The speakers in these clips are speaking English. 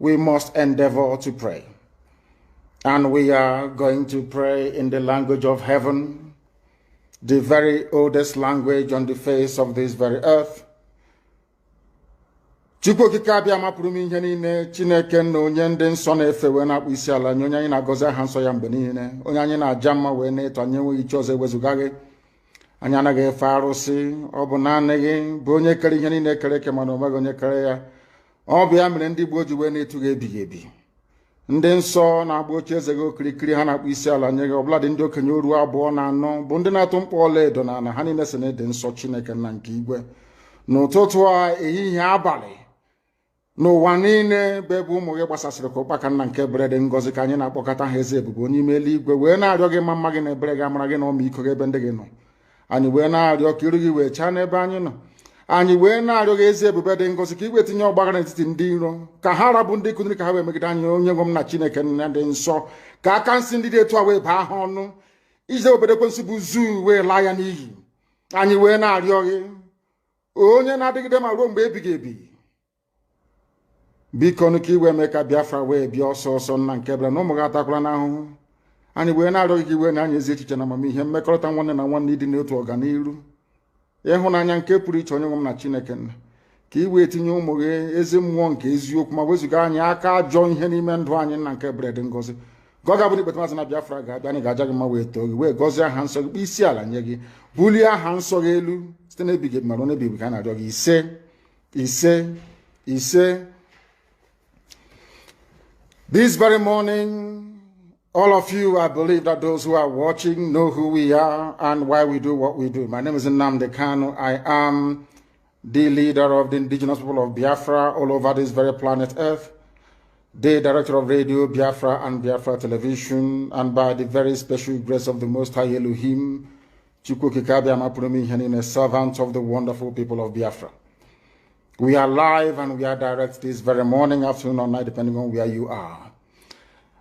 we must endeavor to pray. And we are going to pray in the language of heaven, the very oldest language on the face of this very earth. Chukwu okike abịa mapụrụ m ihe niile, Chineke na onye ndị nsọ na-efe wee na-akpụ isi ala nye onye anyị na-agọzi aha nsọ ya mgbe niile, onye anyị na-aja mma wee na-eto anyị enweghị iche ọzọ ewezuga gị. Anyị anaghị efe arụsị, ọ bụ naanị gị bụ onye kere ihe niile kere eke mana onweghị onye kere ya. Ọ bụ ya mere ndị Igbo ji wee na-etu gị ebighị ebi. Ndị nsọ na-agba oche eze gị okirikiri ha na-akpụ isi ala nye gị, ọbụladị ndị okenye oru 2 na 4 bụ ndị na-atụ mkpọ ọla edo na ala ha niile si na ịdị nsọ Chineke nna nke igwe. N'ụtụtụ a, ehihie, abalị, n'ụwa niile bụ ebe ụmụ gị gbasasịrị ka ụkpaka nna nke ebere dị ngọzi ka anyị na-akpọkọta ha eze ebube onye ime eluigwe wee na-arịọ gị ma mma gị na ebere gị amara gị na ọmịiko gị ebe ndị gị nọ. Anyị wee na-arịọ ka iru gị wee chaa n'ebe anyị nọ. Anyị wee na-arịọ gị ezi ebube dị ngọzi ka igwe tinye ọgbaghara n'etiti ndị iro ka ha rabụ ndị kụziri ka ha wee megide anyị onye nwe m na Chineke nna dị nsọ ka aka nsị ndị dị etu a wee baa ha ọnụ iji obodo ekwensu bụ zuu wee laa ya n'iyi. Anyị wee na-arịọ gị onye na-adịgide ma ruo mgbe ebighị ebi, biko nụ ka iwe mee ka Biafra wee bịa ọsọ ọsọ nna nke ebere na ụmụ gị atakwala n'ahụhụ. Anyị wee na-arịọ gị ka iwe na anyị ezi echiche na amamihe, mmekọrịta nwanne na nwanne ịdị n'otu ọganiru, ịhụnanya nke pụrụ iche onye nwe m na Chineke nna, ka iwe tinye ụmụ gị ezi mmụọ nke eziokwu ma wezuga anyị aka ajọ ihe n'ime ndụ anyị nna nke ebere dị ngọzi. Ka ọ ga-abụ na ikpeta maazị na Biafra ga-abịa, anyị ga-aja gị mma wee too gị wee gọzie aha nsọ gị, kpee isi ala nye gị, bulie aha nsọ gị elu site n'ebighị ebi ma ruo n'ebighị ebi ka a na-arịọ gị ise ise ise. This very morning, all of you, I believe that those who are watching know who we are and why we do what we do. My name is Nnamdi Kanu. I am the leader of the indigenous people of Biafra all over this very planet Earth, the director of Radio Biafra and Biafra Television, and by the very special grace of the Most High Elohim, Chukwu okike abịa mapụrụ m ihe niile, servant of the wonderful people of Biafra. We are live and we are direct this very morning, afternoon or night, depending on where you are.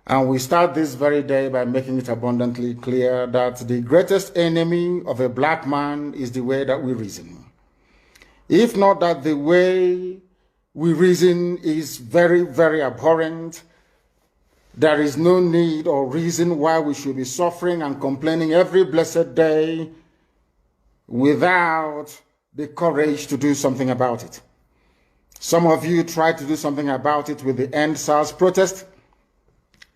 And we start this very day by making it abundantly clear that the greatest enemy of a black man is the way that we reason. If not that the way we reason is very, very abhorrent, there is no need or reason why we should be suffering and complaining every blessed day without the courage to do something about it. Some of you tried to do something about it with the End SARS protest,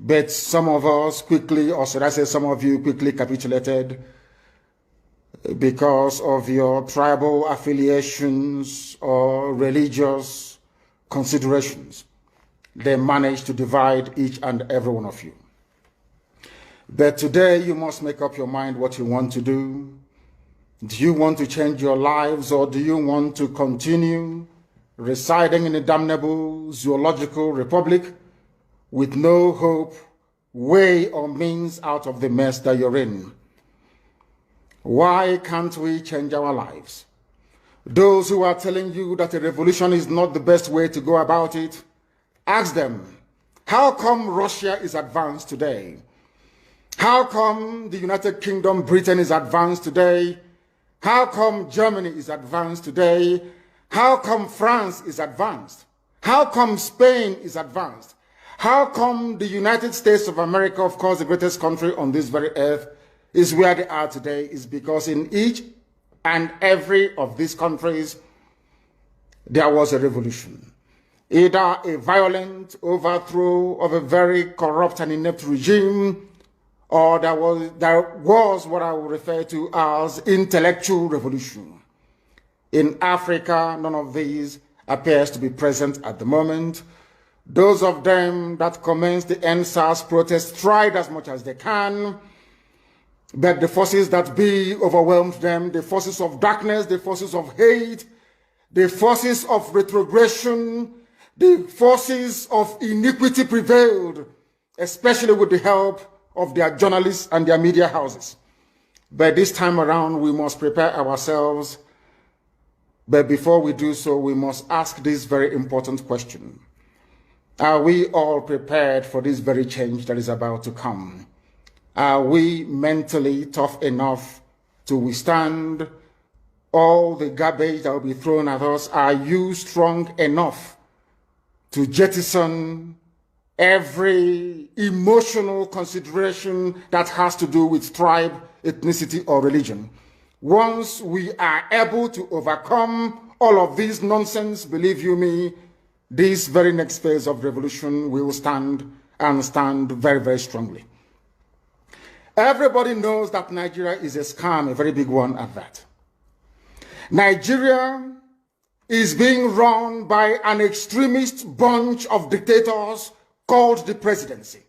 but some of us quickly, or should I say some of you quickly capitulated because of your tribal affiliations or religious considerations. They managed to divide each and every one of you. But today you must make up your mind what you want to do. Do you want to change your lives, or do you want to continue residing in a damnable zoological republic with no hope, way, or means out of the mess that you're in? Why can't we change our lives? Those who are telling you that a revolution is not the best way to go about it, ask them, how come Russia is advanced today? How come the United Kingdom, Britain is advanced today? How come Germany is advanced today? How come France is advanced? How come Spain is advanced? How come the United States of America, of course the greatest country on this very earth, is where they are today? Is because in each and every of these countries there was a revolution. Either a violent overthrow of a very corrupt and inept regime, or there was what I would refer to as intellectual revolution. In Africa, none of these appears to be present at the moment. Those of them that commenced the End SARS protest tried as much as they can, but the forces that be overwhelmed them, the forces of darkness, the forces of hate, the forces of retrogression, the forces of iniquity prevailed, especially with the help of their journalists and their media houses. But this time around, we must prepare ourselves. But before we do so, we must ask this very important question. Are we all prepared for this very change that is about to come? Are we mentally tough enough to withstand all the garbage that will be thrown at us? Are you strong enough to jettison every emotional consideration that has to do with tribe, ethnicity, or religion. Once we are able to overcome all of this nonsense, believe you me, this very next phase of revolution will stand and stand very, very strongly. Everybody knows that Nigeria is a scam, a very big one at that. Nigeria is being run by an extremist bunch of dictators called the presidency.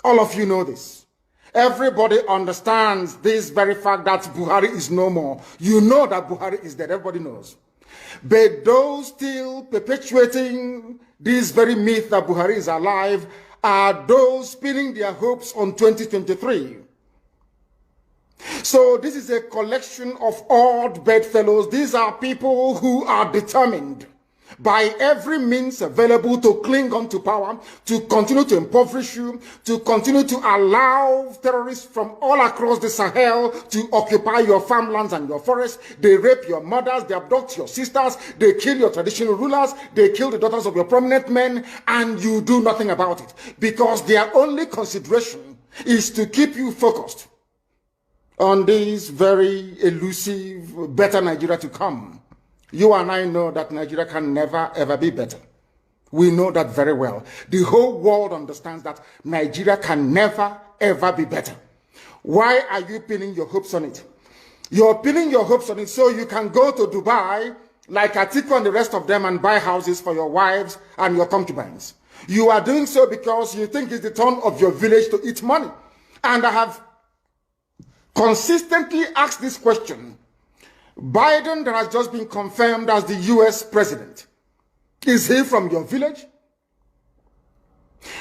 All of you know this. Everybody understands this very fact that Buhari is no more. You know that Buhari is dead. Everybody knows. But those still perpetuating this very myth that Buhari is alive are those pinning their hopes on 2023. So this is a collection of odd bedfellows. These are people who are determined by every means available to cling on to power, to continue to impoverish you, to continue to allow terrorists from all across the Sahel to occupy your farmlands and your forests. They rape your mothers, they abduct your sisters, they kill your traditional rulers, they kill the daughters of your prominent men, and you do nothing about it. Because their only consideration is to keep you focused on this very elusive, better Nigeria to come. You and I know that Nigeria can never, ever be better. We know that very well. The whole world understands that Nigeria can never, ever be better. Why are you pinning your hopes on it? You're pinning your hopes on it so you can go to Dubai, like Atiku and the rest of them, and buy houses for your wives and your concubines. You are doing so because you think it's the turn of your village to eat money. And I have consistently asked this question. Biden, that has just been confirmed as the US president, is he from your village?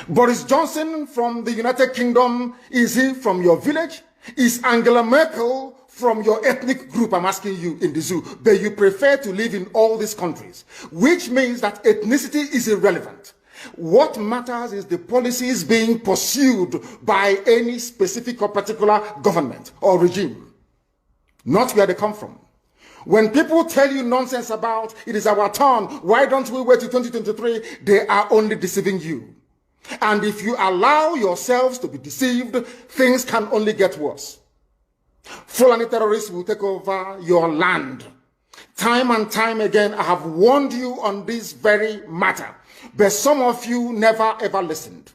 Boris Johnson from the United Kingdom, is he from your village? Is Angela Merkel from your ethnic group? I'm asking you in the zoo. But you prefer to live in all these countries, which means that ethnicity is irrelevant. What matters is the policies being pursued by any specific or particular government or regime, not where they come from. When people tell you nonsense about it is our turn, why don't we wait till 2023? They are only deceiving you. And if you allow yourselves to be deceived, things can only get worse. Fulani terrorists will take over your land. Time and time again, I have warned you on this very matter. But some of you never ever listened.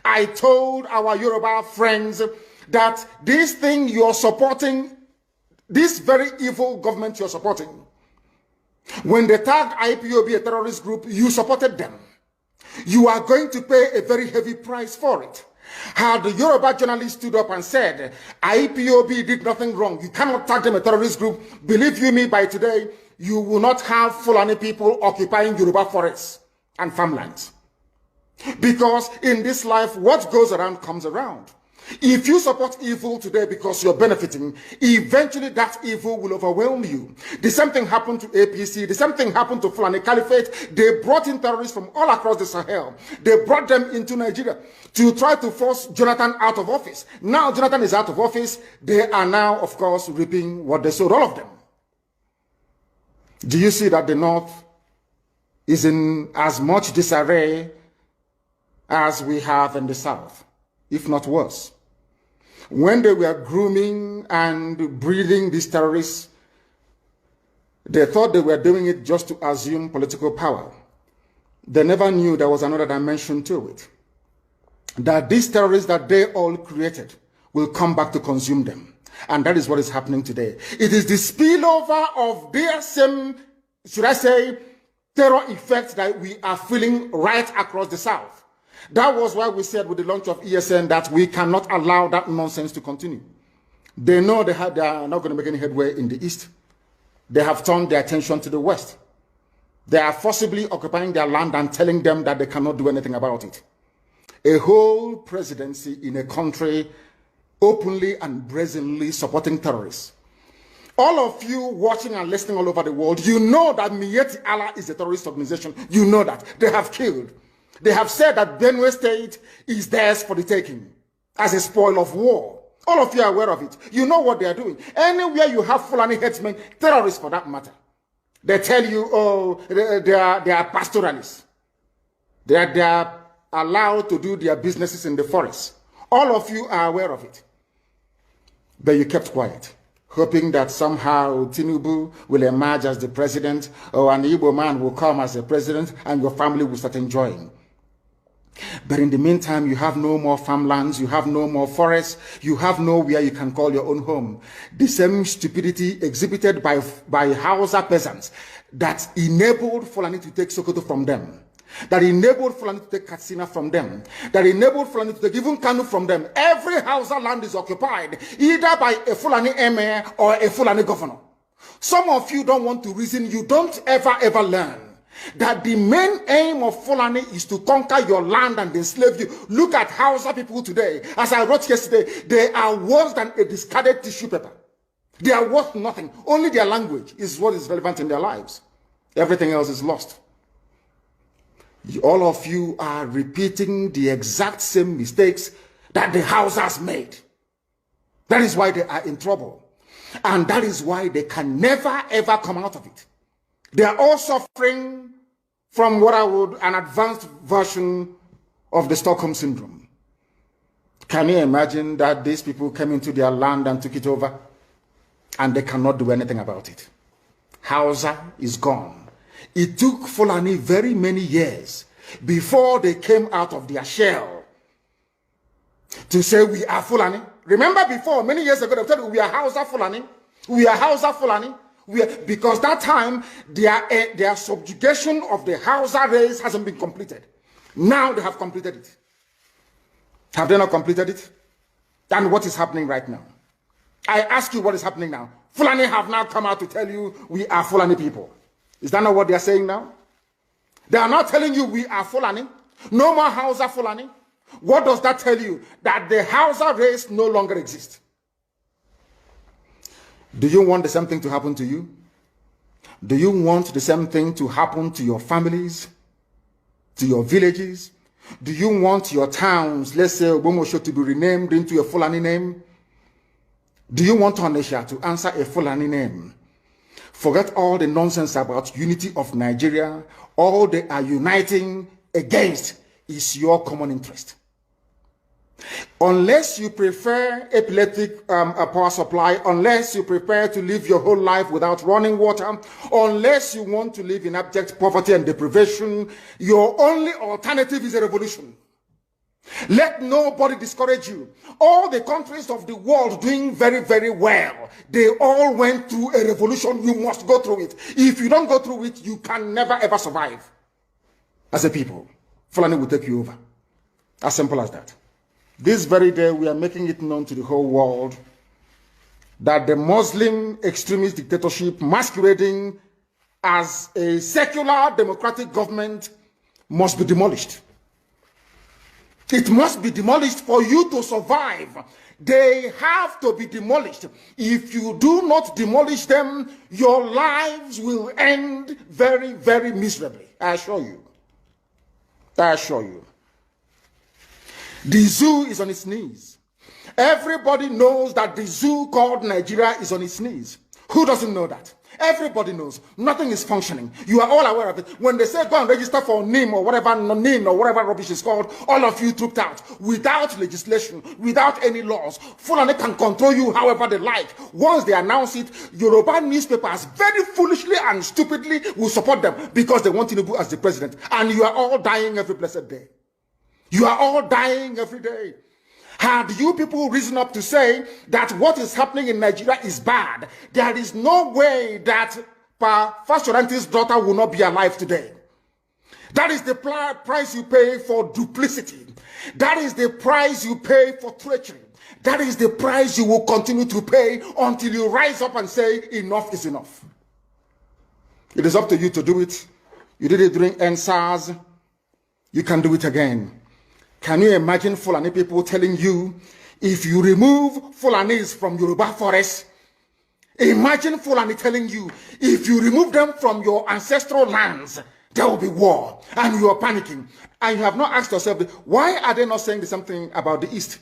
I told our Yoruba friends that this thing you're supporting, this very evil government you're supporting, when they tagged IPOB a terrorist group, you supported them. You are going to pay a very heavy price for it. Had the Yoruba journalist stood up and said, IPOB did nothing wrong, you cannot tag them a terrorist group, believe you me, by today, you will not have Fulani people occupying Yoruba forests and farmlands. Because in this life, what goes around comes around. If you support evil today because you're benefiting, eventually that evil will overwhelm you. The same thing happened to APC. The same thing happened to Fulani Caliphate. They brought in terrorists from all across the Sahel. They brought them into Nigeria to try to force Jonathan out of office. Now Jonathan is out of office. They are now, of course, reaping what they sowed, all of them. Do you see that the North is in as much disarray as we have in the South, if not worse? When they were grooming and breeding these terrorists, they thought they were doing it just to assume political power. They never knew there was another dimension to it. That these terrorists that they all created will come back to consume them. And that is what is happening today. It is the spillover of their same, should I say, terror effect that we are feeling right across the South. That was why we said with the launch of ESN that we cannot allow that nonsense to continue. They know they are not going to make any headway in the East. They have turned their attention to the West. They are forcibly occupying their land and telling them that they cannot do anything about it. A whole presidency in a country openly and brazenly supporting terrorists. All of you watching and listening all over the world, you know that Miyetti Allah is a terrorist organization. You know that. They have killed. They have said that Benue State is theirs for the taking as a spoil of war. All of you are aware of it. You know what they are doing. Anywhere you have Fulani headsmen, terrorists for that matter, they tell you, oh, they are pastoralists. They are allowed to do their businesses in the forest. All of you are aware of it. But you kept quiet, hoping that somehow Tinubu will emerge as the president, or an Igbo man will come as the president, and your family will start enjoying. But in the meantime, you have no more farmlands, you have no more forests, you have nowhere you can call your own home. The same stupidity exhibited by Hausa peasants that enabled Fulani to take Sokoto from them, that enabled Fulani to take Katsina from them, that enabled Fulani to take even Kanu from them. Every Hausa land is occupied either by a Fulani emir or a Fulani governor. Some of you don't want to reason, you don't ever learn that the main aim of Fulani is to conquer your land and enslave you. Look at Hausa people today. As I wrote yesterday, they are worse than a discarded tissue paper. They are worth nothing. Only their language is what is relevant in their lives. Everything else is lost. All of you are repeating the exact same mistakes that the Hausas made. That is why they are in trouble. And that is why they can never ever come out of it. They are all suffering from what I would an advanced version of the Stockholm Syndrome. Can you imagine that these people came into their land and took it over and they cannot do anything about it? Hausa is gone. It took Fulani very many years before they came out of their shell to say we are Fulani. Remember before, many years ago, they told you we are Hausa Fulani. We are Hausa Fulani. Because that time, their subjugation of the Hausa race hasn't been completed. Now they have completed it. Have they not completed it? And what is happening right now? I ask you what is happening now. Fulani have now come out to tell you we are Fulani people. Is that not what they are saying now? They are not telling you we are Fulani. No more Hausa Fulani. What does that tell you? That the Hausa race no longer exists. Do you want the same thing to happen to you? Do you want the same thing to happen to your families, to your villages? Do you want your towns, let's say Obomosho, to be renamed into a Fulani name? Do you want Onisha to answer a Fulani name? Forget all the nonsense about unity of Nigeria. All they are uniting against is your common interest. Unless you prefer epileptic power supply, unless you prepare to live your whole life without running water, unless you want to live in abject poverty and deprivation, your only alternative is a revolution. Let nobody discourage you. All the countries of the world doing very, very well, they all went through a revolution. You must go through it. If you don't go through it, you can never ever survive. As a people, Fulani will take you over. As simple as that. This very day, we are making it known to the whole world that the Muslim extremist dictatorship masquerading as a secular democratic government must be demolished. It must be demolished for you to survive. They have to be demolished. If you do not demolish them, your lives will end very, very miserably. I assure you. I assure you. The zoo is on its knees. Everybody knows that the zoo called Nigeria is on its knees. Who doesn't know that? Everybody knows. Nothing is functioning. You are all aware of it. When they say go and register for NIM or whatever, NIM or whatever rubbish is called, all of you trooped out without legislation, without any laws. Fulani can control you however they like. Once they announce it, Yoruba newspapers very foolishly and stupidly will support them because they want Tinubu as the president. And you are all dying every blessed day. You are all dying every day. Had you people risen up to say that what is happening in Nigeria is bad, there is no way that Fashoranti's daughter will not be alive today. That is the price you pay for duplicity. That is the price you pay for treachery. That is the price you will continue to pay until you rise up and say enough is enough. It is up to you to do it. You did it during NSAS. You can do it again. Can you imagine Fulani people telling you, if you remove Fulanis from Yoruba forests, imagine Fulani telling you, if you remove them from your ancestral lands, there will be war, and you are panicking. And you have not asked yourself, why are they not saying the same thing about the East?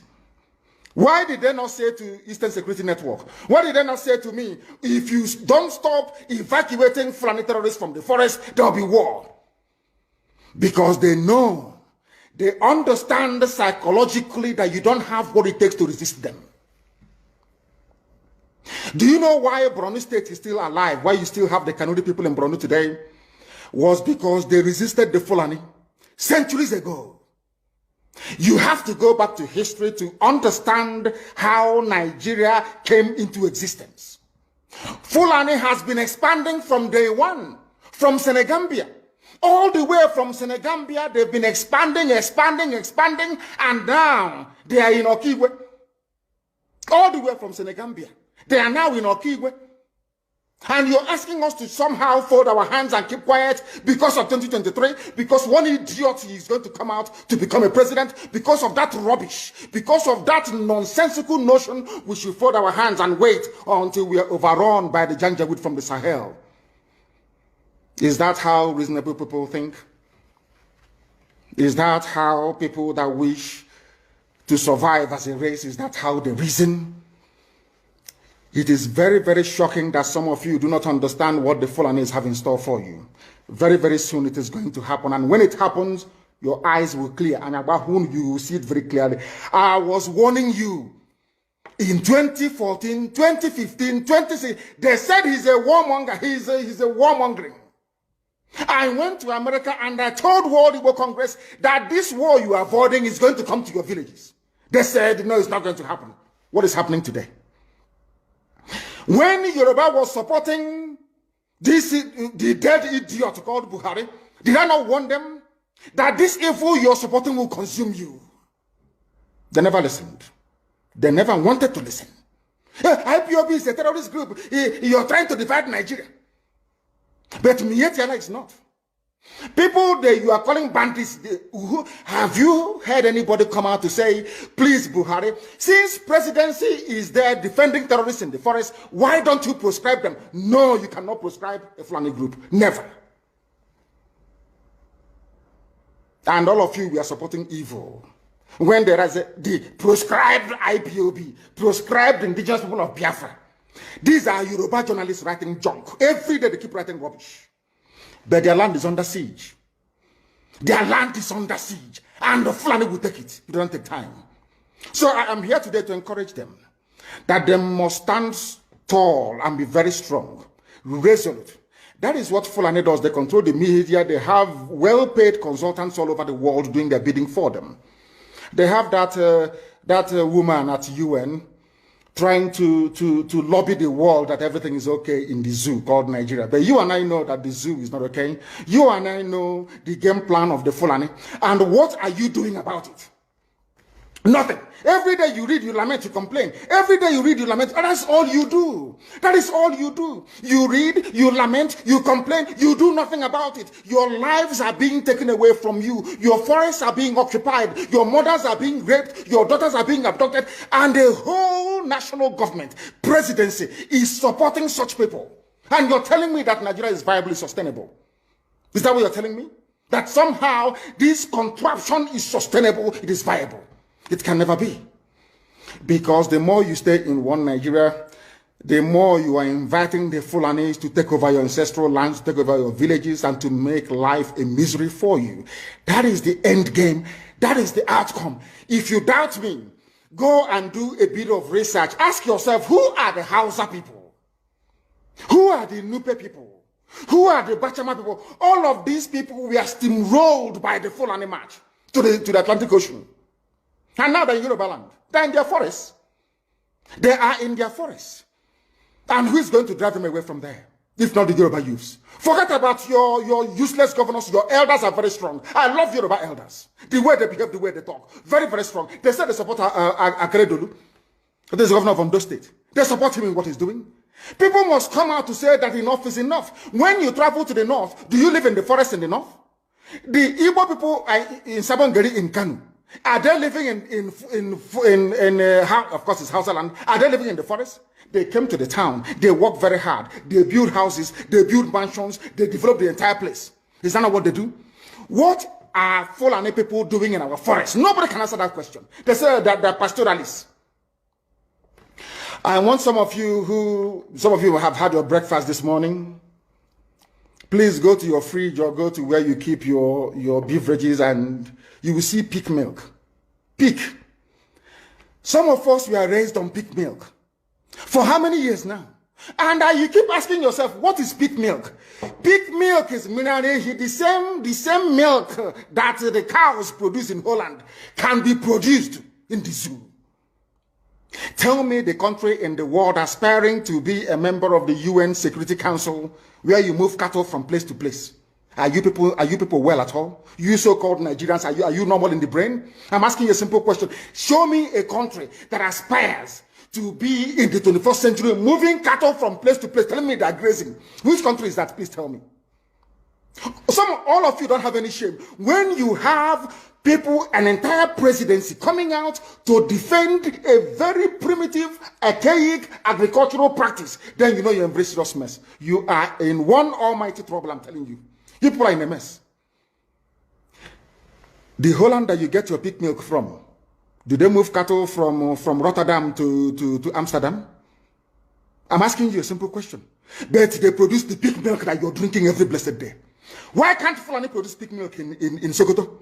Why did they not say to Eastern Security Network? Why did they not say to me, if you don't stop evacuating Fulani terrorists from the forest, there will be war? Because they know They understand psychologically that you don't have what it takes to resist them. Do you know why Borno State is still alive? Why you still have the Kanuri people in Borno today? Was because they resisted the Fulani centuries ago. You have to go back to history to understand how Nigeria came into existence. Fulani has been expanding from day one, from Senegambia. All the way from Senegambia, they've been expanding, and now they are in Okigwe. All the way from Senegambia. They are now in Okigwe. And you're asking us to somehow fold our hands and keep quiet because of 2023, because one idiot is going to come out to become a president, because of that rubbish, because of that nonsensical notion, we should fold our hands and wait until we are overrun by the Janjaweed from the Sahel. Is that how reasonable people think? Is that how people that wish to survive as a race, is that how they reason? It is very, very shocking that some of you do not understand what the Fulanis have in store for you. Very, very soon it is going to happen. And when it happens, your eyes will clear. And about whom you will see it very clearly. I was warning you. In 2014, 2015, 2016, they said he's a warmonger. He's a warmongering. I went to America and I told World Igbo Congress that this war you are avoiding is going to come to your villages. They said, no, it's not going to happen. What is happening today? When Yoruba was supporting the dead idiot called Buhari, did I not warn them that this evil you're supporting will consume you? They never listened. They never wanted to listen. IPOB is a terrorist group. You're trying to divide Nigeria. But Mietiana is not. People that you are calling bandits, have you heard anybody come out to say, please Buhari, since presidency is there defending terrorists in the forest, why don't you proscribe them? No, you cannot proscribe a Fulani group. Never. And all of you, we are supporting evil. When there is the proscribed IPOB, proscribed indigenous people of Biafra. These are Yoruba journalists writing junk. Every day they keep writing rubbish. But their land is under siege. Their land is under siege. And the Fulani will take it. It doesn't take time. So I am here today to encourage them that they must stand tall and be very strong, resolute. That is what Fulani does. They control the media. They have well-paid consultants all over the world doing their bidding for them. They have that woman at UN trying to lobby the world that everything is okay in the zoo called Nigeria. But you and I know that the zoo is not okay. You and I know the game plan of the Fulani. And what are you doing about it? Nothing. Every day you read, you lament, you complain. Every day you read, you lament. And that's all you do. That is all you do. You read, you lament, you complain. You do nothing about it. Your lives are being taken away from you. Your forests are being occupied. Your mothers are being raped. Your daughters are being abducted. And the whole national government, presidency, is supporting such people. And you're telling me that Nigeria is viably sustainable. Is that what you're telling me? That somehow this contraption is sustainable, it is viable. It can never be. Because the more you stay in one Nigeria, the more you are inviting the Fulanis to take over your ancestral lands, to take over your villages, and to make life a misery for you. That is the end game. That is the outcome. If you doubt me, go and do a bit of research. Ask yourself, who are the Hausa people? Who are the Nupe people? Who are the Bachama people? All of these people were steamrolled by the Fulani march to the Atlantic Ocean. And now they're in Yoruba land. They're in their forests. They are in their forests. And who is going to drive them away from there? If not the Yoruba youths. Forget about your useless governors. Your elders are very strong. I love Yoruba elders. The way they behave, the way they talk. Very, very strong. They said they support Akeredolu. This is the governor of Ondo State. They support him in what he's doing. People must come out to say that enough is enough. When you travel to the north, do you live in the forest in the north? The Igbo people in Sabongeri in Kanu. Are they living of course it's Hausa land, are they living in the forest? They came to the town, they work very hard, they build houses, they build mansions, they develop the entire place. Is that not what they do? What are Fulani people doing in our forest? Nobody can answer that question. They say that they're pastoralists. I want some of you have had your breakfast this morning. Please go to your fridge or go to where you keep your beverages and you will see pig milk. Pig. Some of us were raised on pig milk. For how many years now? And you keep asking yourself, what is pig milk? Pig milk is the same milk that the cows produce in Holland can be produced in the zoo. Tell me the country in the world aspiring to be a member of the UN Security Council where you move cattle from place to place. Are you people well at all? You so-called Nigerians, are you normal in the brain? I'm asking you a simple question. Show me a country that aspires to be in the 21st century, moving cattle from place to place, telling me they're grazing. Which country is that? Please tell me. All of you don't have any shame. When you have people, an entire presidency coming out to defend a very primitive, archaic agricultural practice, then you know you're in very serious mess. You are in one almighty trouble, I'm telling you. You people are in a mess. The Holland that you get your pig milk from, do they move cattle from Rotterdam to Amsterdam? I'm asking you a simple question. But they produce the pig milk that you're drinking every blessed day. Why can't Fulani produce pig milk in Sokoto?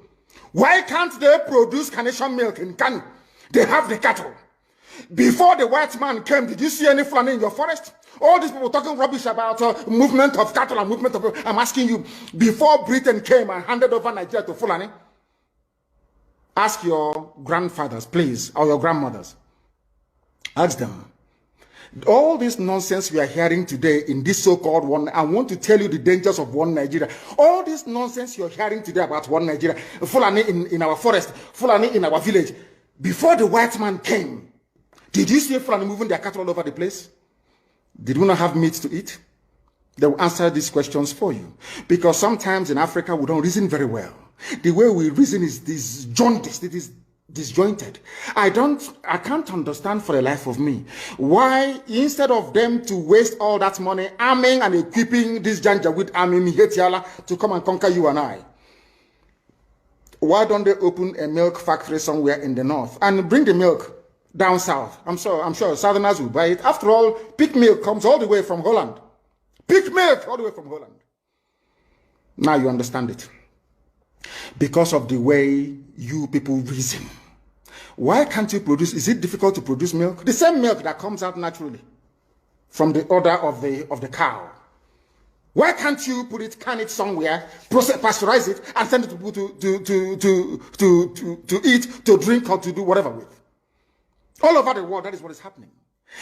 Why can't they produce carnation milk in Kanu? They have the cattle. Before the white man came, did you see any Fulani in your forest? All these people talking rubbish about movement of cattle and movement of... I'm asking you, before Britain came and handed over Nigeria to Fulani, ask your grandfathers, please, or your grandmothers. Ask them. All this nonsense we are hearing today in this so-called one, I want to tell you the dangers of one Nigeria. All this nonsense you're hearing today about one Nigeria, Fulani in our forest, Fulani in our village. Before the white man came, did you see Fulani moving their cattle all over the place? Did we not have meat to eat? They will answer these questions for you. Because sometimes in Africa, we don't reason very well. The way we reason is disjointed. It is disjointed. I can't understand for the life of me why, instead of them to waste all that money arming and equipping this Janjaweed army Mihetiala to come and conquer you and I, why don't they open a milk factory somewhere in the north and bring the milk down south? I'm sure Southerners will buy it. After all, pig milk comes all the way from Holland. Pig milk all the way from Holland. Now you understand it. Because of the way you people reason. Why can't you produce? Is it difficult to produce milk? The same milk that comes out naturally from the udder of the cow. Why can't you can it somewhere, pasteurize it, and send it to people to eat, to drink, or to do whatever with? All over the world, that is what is happening.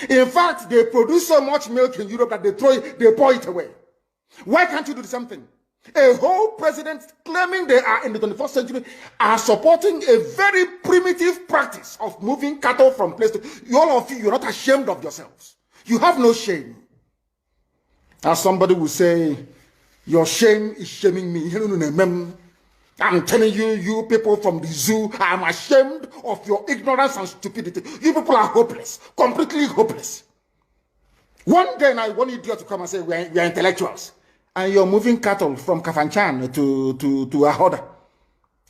In fact, they produce so much milk in Europe that they pour it away. Why can't you do the same thing? A whole president claiming they are in the 21st century are supporting a very primitive practice of moving cattle from place to... All of you, you're not ashamed of yourselves. You have no shame. As somebody will say, your shame is shaming me. I'm telling you, you people from the zoo, I'm ashamed of your ignorance and stupidity. You people are hopeless, completely hopeless. One day I want idiot to come and say, we are intellectuals. And you're moving cattle from Kafanchan to Ahoda.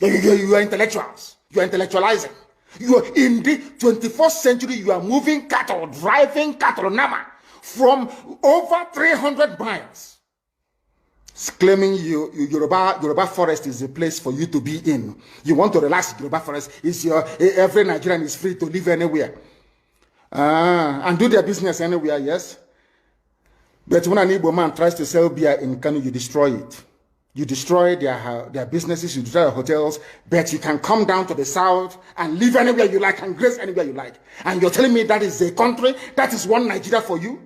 You are intellectuals. You are intellectualizing. You are in the 21st century, you are moving cattle, driving cattle, Nama, from over 300 miles. Claiming Yoruba forest is a place for you to be in. You want to relax, Yoruba forest is every Nigerian is free to live anywhere. And do their business anywhere, yes. But when an Igbo man tries to sell beer in Kanu, you destroy it. You destroy their businesses, you destroy their hotels, but you can come down to the south and live anywhere you like and grace anywhere you like. And you're telling me that is a country, that is one Nigeria for you?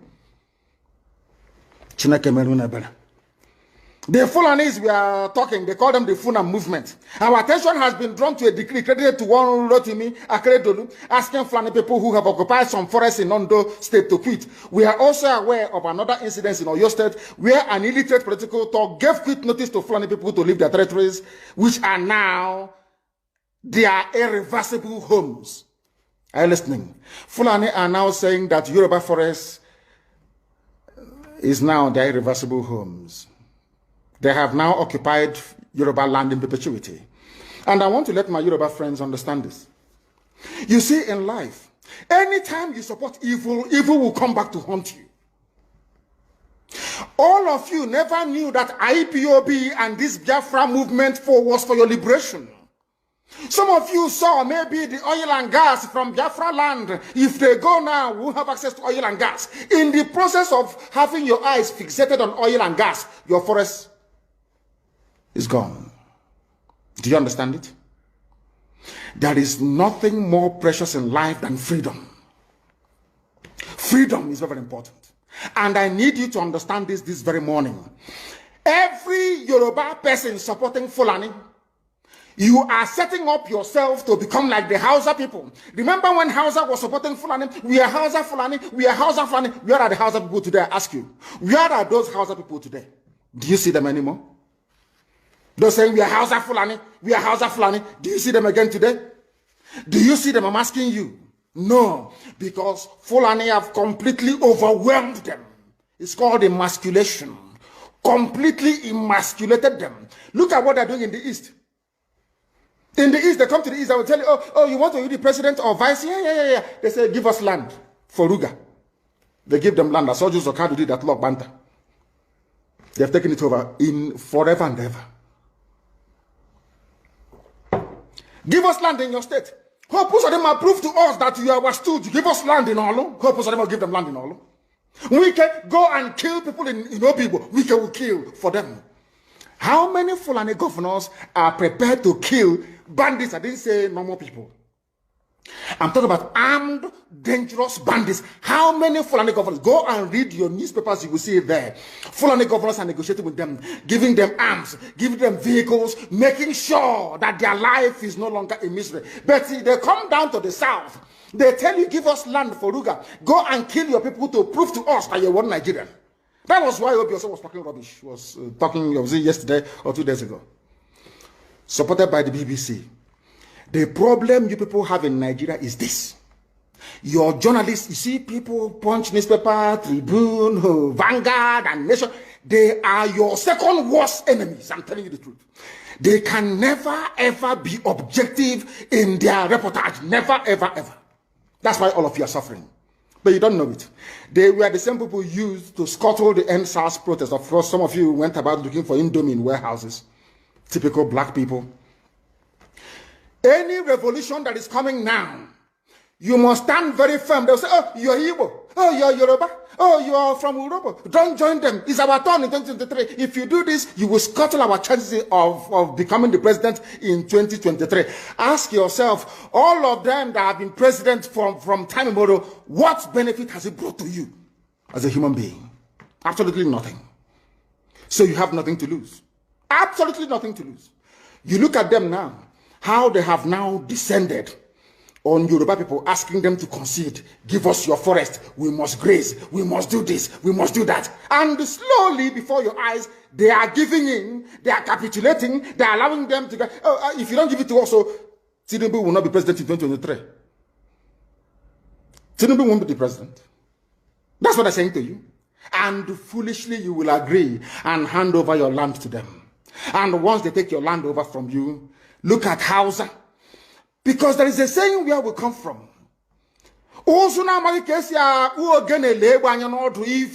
The Fulanis we are talking, they call them the Funa movement. Our attention has been drawn to a decree credited to one Rotimi Akredolu, asking Fulani people who have occupied some forests in Ondo State to quit. We are also aware of another incident in Oyo State where an illiterate political talk gave quit notice to Fulani people to leave their territories, which are now their irreversible homes. Are you listening? Fulani are now saying that Yoruba forest is now their irreversible homes. They have now occupied Yoruba land in perpetuity. And I want to let my Yoruba friends understand this. You see, in life, anytime you support evil, evil will come back to haunt you. All of you never knew that IPOB and this Biafra movement was for your liberation. Some of you saw maybe the oil and gas from Biafra land. If they go now, we'll have access to oil and gas. In the process of having your eyes fixated on oil and gas, your forest is gone. Do you understand it? There is nothing more precious in life than freedom. Freedom is very important. And I need you to understand this very morning. Every Yoruba person supporting Fulani, you are setting up yourself to become like the Hausa people. Remember when Hausa was supporting Fulani? We are Hausa Fulani, we are Hausa Fulani. Where are the Hausa people today? I ask you. Where are those Hausa people today? Do you see them anymore? They're saying we are Hausa Fulani, we are Hausa Fulani. Do you see them again today? Do you see them? I'm asking you. No, because Fulani have completely overwhelmed them. It's called emasculation. Completely emasculated them. Look at what they're doing in the East. In the East, they come to the East, I will tell you, oh, you want to be the president or vice? Yeah. They say, give us land for Ruga. They give them land. I saw Joseph Okado did that Lord Banta. They have taken it over in forever and ever. Give us land in your state. Hope of them prove to us that you are stood. Give us land in Olo. Hope of them will give them land in Olo. We can go and kill people in Obibo. We can kill for them. How many Fulani governors are prepared to kill bandits? I didn't say normal people. I'm talking about armed, dangerous bandits. How many Fulani governors? Go and read your newspapers, you will see it there. Fulani governors are negotiating with them, giving them arms, giving them vehicles, making sure that their life is no longer a misery. But see, they come down to the south. They tell you, give us land for Ruga. Go and kill your people to prove to us that you're one Nigerian. That was why Obioso was talking rubbish. Was talking, was it yesterday or 2 days ago? Supported by the BBC. The problem you people have in Nigeria is this. Your journalists, you see people, Punch newspaper, Tribune, Vanguard, and Nation, they are your second worst enemies. I'm telling you the truth. They can never, ever be objective in their reportage. Never, ever, ever. That's why all of you are suffering. But you don't know it. They were the same people used to scuttle the NSAS protest. Of course, some of you went about looking for Indomie in warehouses. Typical black people. Any revolution that is coming now, you must stand very firm. They'll say, oh, you're Igbo. Oh, you're Yoruba. Oh, you are from Europe. Don't join them. It's our turn in 2023. If you do this, you will scuttle our chances of becoming the president in 2023. Ask yourself, all of them that have been president from time immemorial, what benefit has it brought to you as a human being? Absolutely nothing. So you have nothing to lose. Absolutely nothing to lose. You look at them now, how they have now descended on Yoruba people, asking them to concede, give us your forest, we must graze, we must do this, we must do that. And slowly, before your eyes, they are giving in, they are capitulating, they are allowing them to go, if you don't give it to us, so Tinubu will not be president in 2023. Tinubu won't be the president. That's what I'm saying to you. And foolishly, you will agree and hand over your land to them. And once they take your land over from you, look at Hausa. Because there is a saying where we come from. If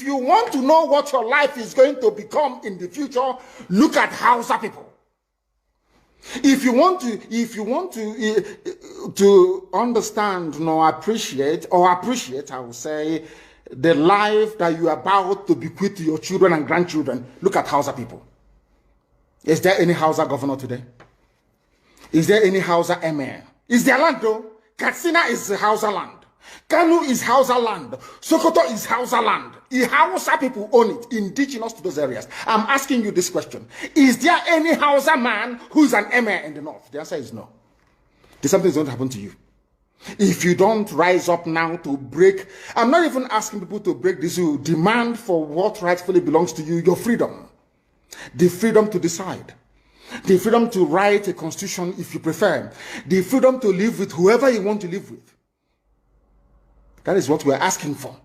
you want to know what your life is going to become in the future, look at Hausa people. If you want to understand or appreciate, I will say, the life that you are about to bequeath to your children and grandchildren, look at Hausa people. Is there any Hausa governor today? Is there any Hausa emir? Is their land though? Katsina is Hausa land. Kanu is Hausa land. Sokoto is Hausa land. The Hausa people own it, indigenous to those areas. I'm asking you this question. Is there any Hausa man who's an emir in the north? The answer is no. Something's going to happen to you. If you don't rise up now to break, I'm not even asking people to break this, you demand for what rightfully belongs to you, your freedom. The freedom to decide. The freedom to write a constitution if you prefer. The freedom to live with whoever you want to live with. That is what we're asking for.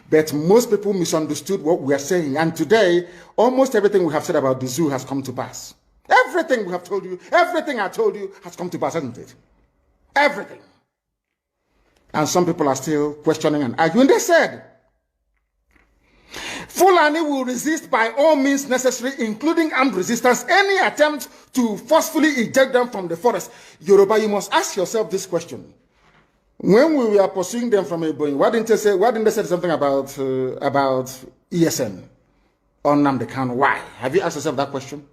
But most people misunderstood what we are saying. And today, almost everything we have said about the zoo has come to pass. Everything we have told you, everything I told you has come to pass, hasn't it? Everything. And some people are still questioning and arguing. They said, Fulani will resist by all means necessary, including armed resistance, any attempt to forcefully eject them from the forest. Yoruba, you must ask yourself this question. When we were pursuing them from Ipob, why didn't they say something about ESN or Nnamdi Kanu? Why? Have you asked yourself that question?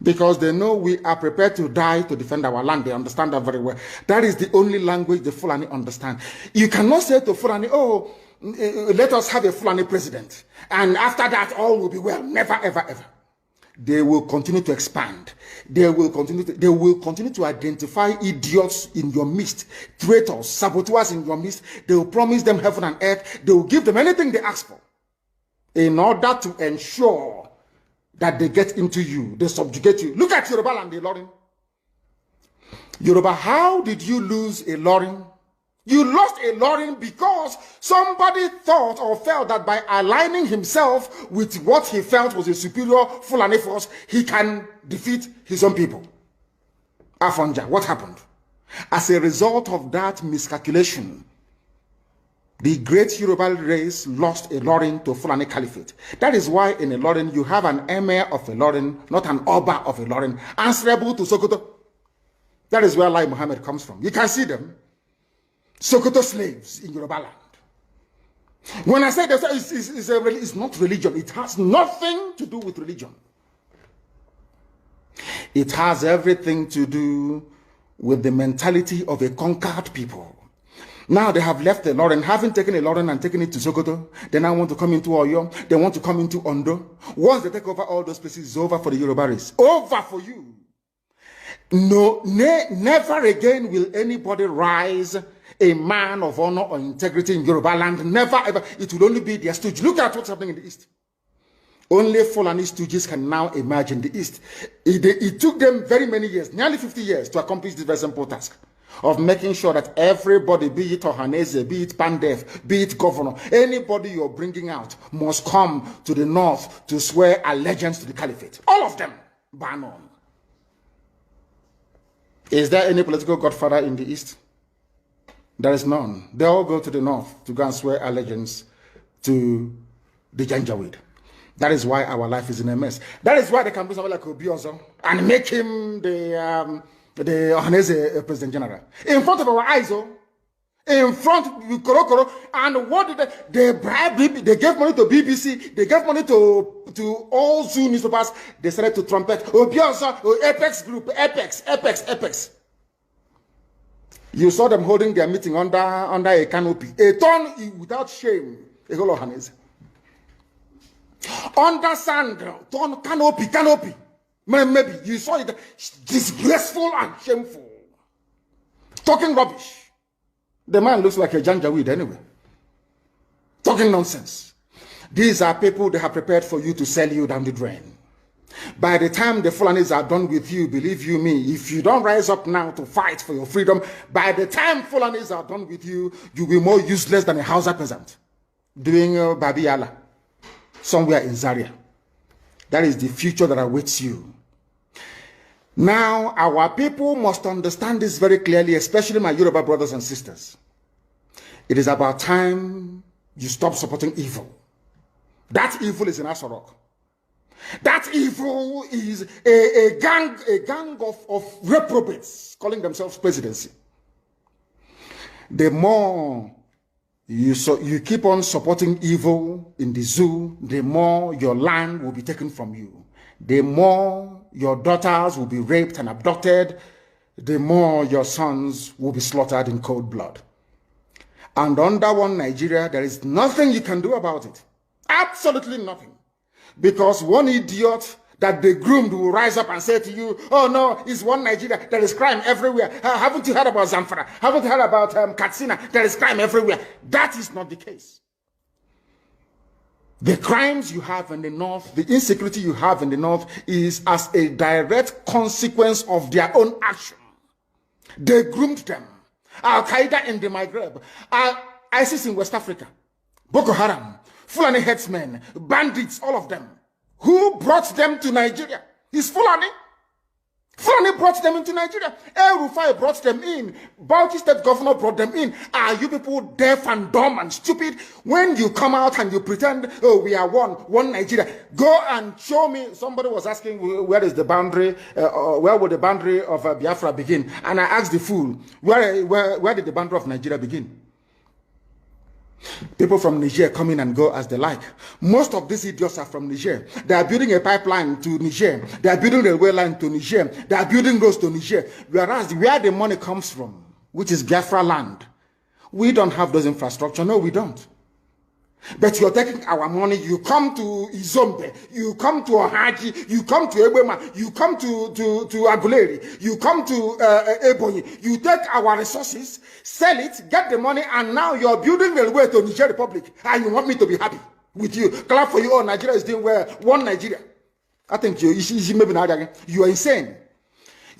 Because they know we are prepared to die to defend our land. They understand that very well. That is the only language the Fulani understand. You cannot say to Fulani, oh, let us have a Fulani president, and after that all will be well. Never, ever, ever. They will continue to expand. They will continue to identify idiots in your midst, traitors, saboteurs in your midst. They will promise them heaven and earth. They will give them anything they ask for in order to ensure that they get into you, they subjugate you. Look at Yoruba land, Ilorin. Yoruba, how did you lose Ilorin? You lost Ilorin because somebody thought or felt that by aligning himself with what he felt was a superior Fulani force, he can defeat his own people. Afonja, what happened? As a result of that miscalculation, the great Yoruba race lost Ilorin to Fulani Caliphate. That is why in Ilorin you have an emir of Ilorin, not an Oba of Ilorin, answerable to Sokoto. That is where Lai Muhammad comes from. You can see them. Sokoto slaves in Yoruba land. When I say that, it's not religion. It has nothing to do with religion. It has everything to do with the mentality of a conquered people. Now they have left Ilorin, having taken Ilorin and taken it to Sokoto. They now want to come into Oyo. They want to come into Ondo. Once they take over all those places, it's over for the Yoruba race. Over for you. No, never again will anybody rise a man of honor or integrity in Yoruba land. Never ever. It will only be their stooge. Look at what's happening in the East. Only Fulani stooges can now emerge in the East. It took them very many years, nearly 50 years, to accomplish this very simple task of making sure that everybody, be it Ohanese, be it Pandef, be it governor, anybody you're bringing out must come to the north to swear allegiance to the caliphate. All of them, ban on. Is there any political godfather in the East? There is none. They all go to the north to go and swear allegiance to the Janjaweed. That is why our life is in a mess. That is why they can do something like Obiozo and make him the Ohanese President General. In front of our eyes, in front of Korokoro. And what did they bribe? They gave money to BBC. They gave money to all Zoo newspapers. They started to trumpet. Obiozo, Apex Group, Apex. You saw them holding their meeting under a canopy. A ton without shame. A whole Ohanese. Under sand, ton canopy. Maybe you saw it disgraceful and shameful. Talking rubbish. The man looks like a Janjaweed anyway. Talking nonsense. These are people they have prepared for you to sell you down the drain. By the time the Fulanis are done with you, believe you me, if you don't rise up now to fight for your freedom, by the time Fulanis are done with you, you'll be more useless than a Hausa peasant doing Babiala somewhere in Zaria. That is the future that awaits you. Now, our people must understand this very clearly, especially my Yoruba brothers and sisters. It is about time you stop supporting evil. That evil is in Asorok. That evil is a gang of reprobates calling themselves presidency. The more you keep on supporting evil in the zoo, the more your land will be taken from you. The more your daughters will be raped and abducted, the more your sons will be slaughtered in cold blood. And under one Nigeria, there is nothing you can do about it. Absolutely nothing. Because one idiot that they groomed will rise up and say to you, oh no, it's one Nigeria, there is crime everywhere. Haven't you heard about Zamfara? Haven't you heard about Katsina? There is crime everywhere. That is not the case. The crimes you have in the north, the insecurity you have in the north is as a direct consequence of their own action. They groomed them. Al-Qaeda in the Maghreb, ISIS in West Africa, Boko Haram, Fulani headsmen, bandits, all of them. Who brought them to Nigeria? It's Fulani. Fulani brought them into Nigeria. El Rufai brought them in. Bauchi State Governor brought them in. Are you people deaf and dumb and stupid? When you come out and you pretend, oh, we are one Nigeria. Go and show me. Somebody was asking, where is the boundary, where would the boundary of Biafra begin? And I asked the fool, where did the boundary of Nigeria begin? People from Niger come in and go as they like. Most of these idiots are from Niger. They are building a pipeline to Niger. They are building a railway line to Niger. They are building roads to Niger. Whereas where the money comes from, which is Biafra land, we don't have those infrastructure. No, we don't. But you're taking our money. You come to Izombe, you come to Ohaji, you come to Ebema, you come to Aguleri, you come to Ebonyi. You take our resources, sell it, get the money, and now you're building the way to Niger Republic. And you want me to be happy with you? Clap for you. Oh, Nigeria is doing well. One Nigeria. I think you are insane.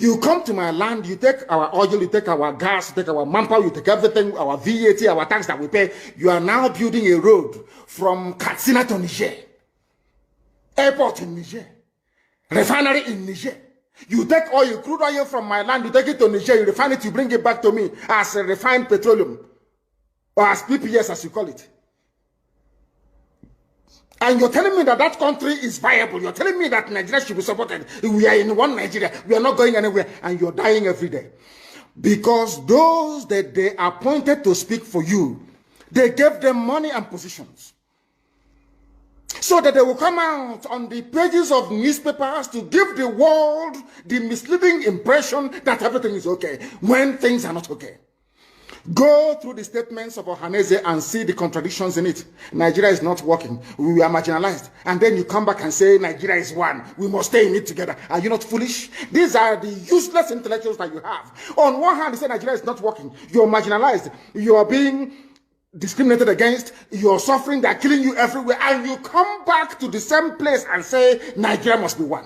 You come to my land, you take our oil, you take our gas, you take our manpower, you take everything, our VAT, our tax that we pay. You are now building a road from Katsina to Niger. Airport in Niger. Refinery in Niger. You take oil, crude oil from my land, you take it to Niger, you refine it, you bring it back to me as a refined petroleum. Or as PPS as you call it. And you're telling me that that country is viable. You're telling me that Nigeria should be supported. We are in one Nigeria. We are not going anywhere. And you're dying every day. Because those that they appointed to speak for you, they gave them money and positions. So that they will come out on the pages of newspapers to give the world the misleading impression that everything is okay, when things are not okay. Go through the statements of Ohaneze and see the contradictions in it. Nigeria is not working. We are marginalized. And then you come back and say Nigeria is one. We must stay in it together. Are you not foolish? These are the useless intellectuals that you have. On one hand, you say Nigeria is not working. You are marginalized. You are being discriminated against. You are suffering. They are killing you everywhere. And you come back to the same place and say Nigeria must be one.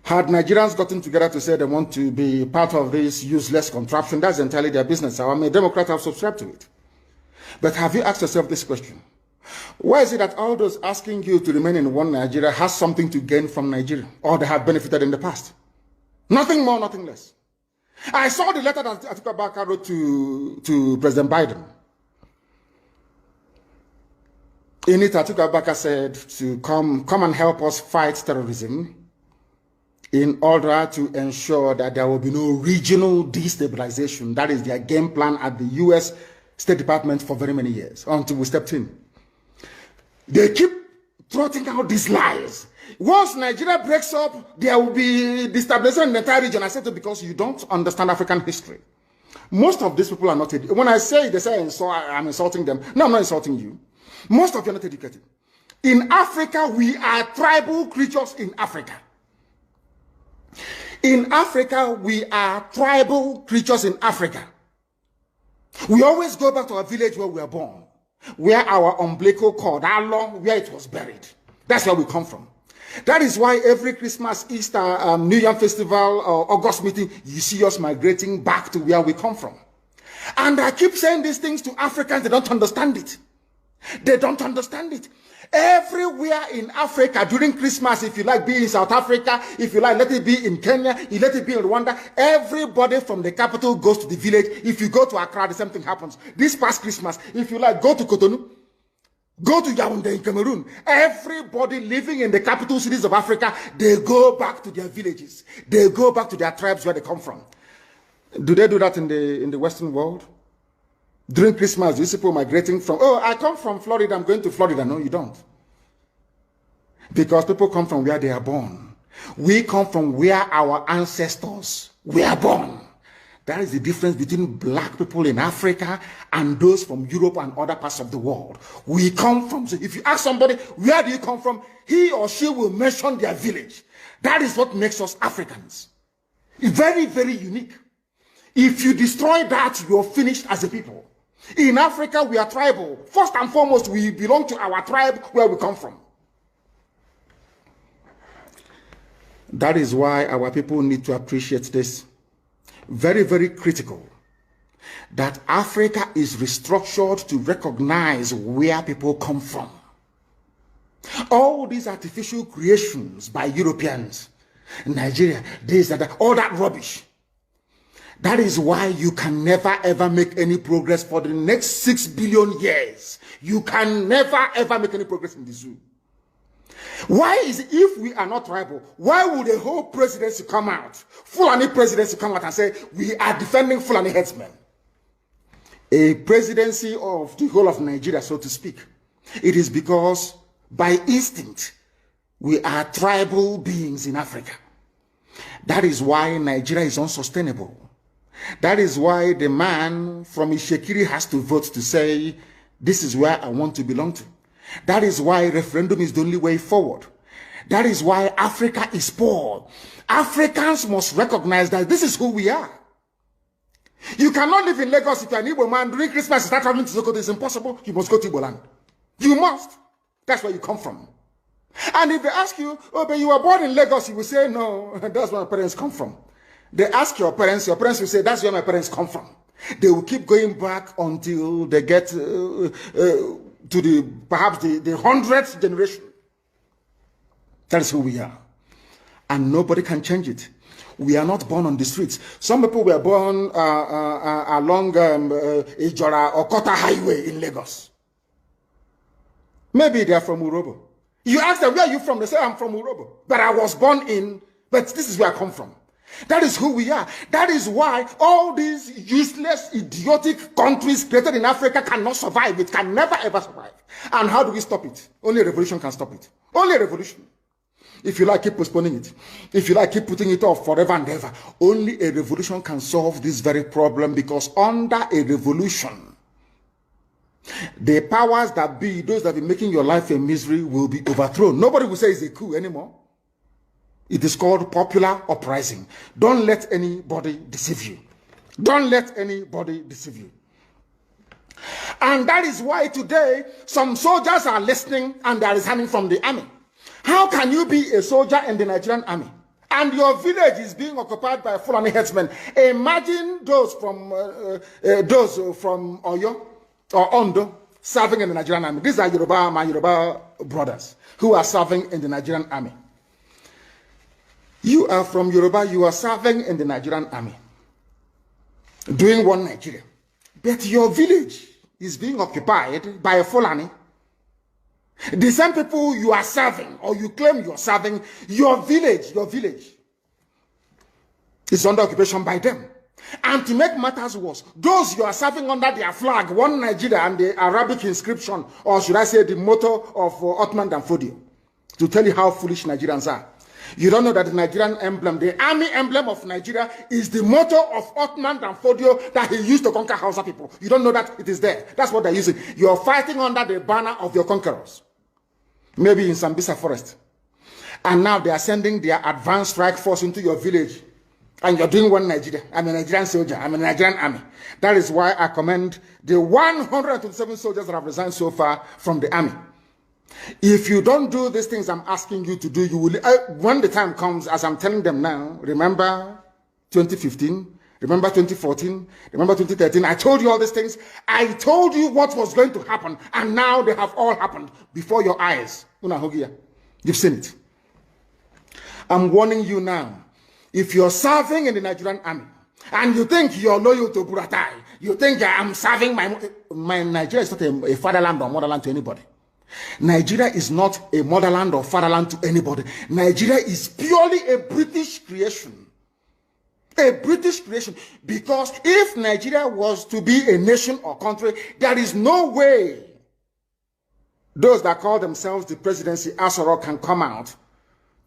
Had Nigerians gotten together to say they want to be part of this useless contraption, that's entirely their business. I'm a Democrat, I've subscribed to it. But have you asked yourself this question? Why is it that all those asking you to remain in one Nigeria has something to gain from Nigeria, or they have benefited in the past? Nothing more, nothing less. I saw the letter that Atiku Abubakar wrote to President Biden. In it, Atiku Abubakar said to come and help us fight terrorism, in order to ensure that there will be no regional destabilization. That is their game plan at the U.S. State Department for very many years, until we stepped in. They keep trotting out these lies. Once Nigeria breaks up, there will be destabilization in the entire region. I said it because you don't understand African history. Most of these people are not educated. When I say they say I'm insulting them, no, I'm not insulting you. Most of you are not educated. In Africa, we are tribal creatures in Africa. In Africa, we are tribal creatures in Africa. We always go back to our village where we were born, where our umbilical cord, how long, where it was buried. That's where we come from. That is why every Christmas, Easter, New Year Festival, or August meeting, you see us migrating back to where we come from. And I keep saying these things to Africans, they don't understand it. They don't understand it. Everywhere in Africa during Christmas, if you like, be in South Africa, if you like, let it be in Kenya, you let it be in Rwanda, everybody from the capital goes to the village. If you go to Accra, the same thing happens. This past Christmas, if you like, go to Cotonou, go to Yaoundé in Cameroon. Everybody living in the capital cities of Africa, they go back to their villages. They go back to their tribes where they come from. Do they do that in the Western world? During Christmas, these people migrating from, oh, I come from Florida, I'm going to Florida. No, you don't. Because people come from where they are born. We come from where our ancestors were born. That is the difference between black people in Africa and those from Europe and other parts of the world. We come from, so if you ask somebody, where do you come from? He or she will mention their village. That is what makes us Africans. Very, very unique. If you destroy that, you're finished as a people. In Africa, we are tribal. First and foremost, we belong to our tribe where we come from. That is why our people need to appreciate this. Very, very critical. That Africa is restructured to recognize where people come from. All these artificial creations by Europeans, Nigeria, this, that, all that rubbish. That is why you can never ever make any progress for the next 6 billion years. You can never ever make any progress in the zoo. Why is it, if we are not tribal, why would the whole presidency come out, Fulani presidency come out and say, we are defending Fulani headsmen? A presidency of the whole of Nigeria, so to speak. It is because by instinct, we are tribal beings in Africa. That is why Nigeria is unsustainable. That is why the man from Ishekiri has to vote to say, this is where I want to belong to. That is why referendum is the only way forward. That is why Africa is poor. Africans must recognize that this is who we are. You cannot live in Lagos if you're an Igbo man during Christmas and start traveling to Sokoto. It's impossible. You must go to Igbo land. You must. That's where you come from. And if they ask you, oh, but you were born in Lagos, you will say, no, that's where my parents come from. They ask your parents will say, that's where my parents come from. They will keep going back until they get to perhaps the 100th generation. That is who we are. And nobody can change it. We are not born on the streets. Some people were born along Ijora or Kota Highway in Lagos. Maybe they are from Urobo. You ask them, where are you from? They say, I'm from Urobo. But I was born in, but this is where I come from. That is who we are. That is why all these useless, idiotic countries created in Africa cannot survive. It can never ever survive. And how do we stop it? Only a revolution can stop it. Only a revolution. If you like, keep postponing it. If you like, keep putting it off forever and ever. Only a revolution can solve this very problem, because under a revolution, the powers that be, those that be making your life a misery, will be overthrown. Nobody will say it's a coup anymore. It is called popular uprising. Don't let anybody deceive you. Don't let anybody deceive you. And that is why today some soldiers are listening and they are resigning from the army. How can you be a soldier in the Nigerian army and your village is being occupied by Fulani headsmen? Imagine those from Oyo or Ondo serving in the Nigerian army. These are my Yoruba brothers who are serving in the Nigerian army. You are from Yoruba, you are serving in the Nigerian army, doing one Nigeria. But your village is being occupied by a Fulani. The same people you are serving, or you claim you are serving, your village is under occupation by them. And to make matters worse, those you are serving under their flag, one Nigeria, and the Arabic inscription, or should I say the motto of Ottoman Danfodio, to tell you how foolish Nigerians are. You don't know that the Nigerian emblem, the army emblem of Nigeria, is the motto of Ottoman Danfodio that he used to conquer Hausa people. You don't know that it is there. That's what they're using. You are fighting under the banner of your conquerors. Maybe in Sambisa forest. And now they are sending their advanced strike force into your village. And you're doing one Nigeria. I'm a Nigerian soldier. I'm a Nigerian army. That is why I commend the 127 soldiers that have resigned so far from the army. If you don't do these things I'm asking you to do, you will, when the time comes, as I'm telling them now, remember 2015, remember 2014, remember 2013, I told you all these things. I told you what was going to happen, and now they have all happened before your eyes. You've seen it. I'm warning you now. If you're serving in the Nigerian army, and you think you're loyal to Buratai, you think I'm serving my Nigeria is not a fatherland or motherland to anybody. Nigeria is not a motherland or fatherland to anybody. Nigeria is purely a British creation. A British creation. Because if Nigeria was to be a nation or country, there is no way those that call themselves the presidency Asoro can come out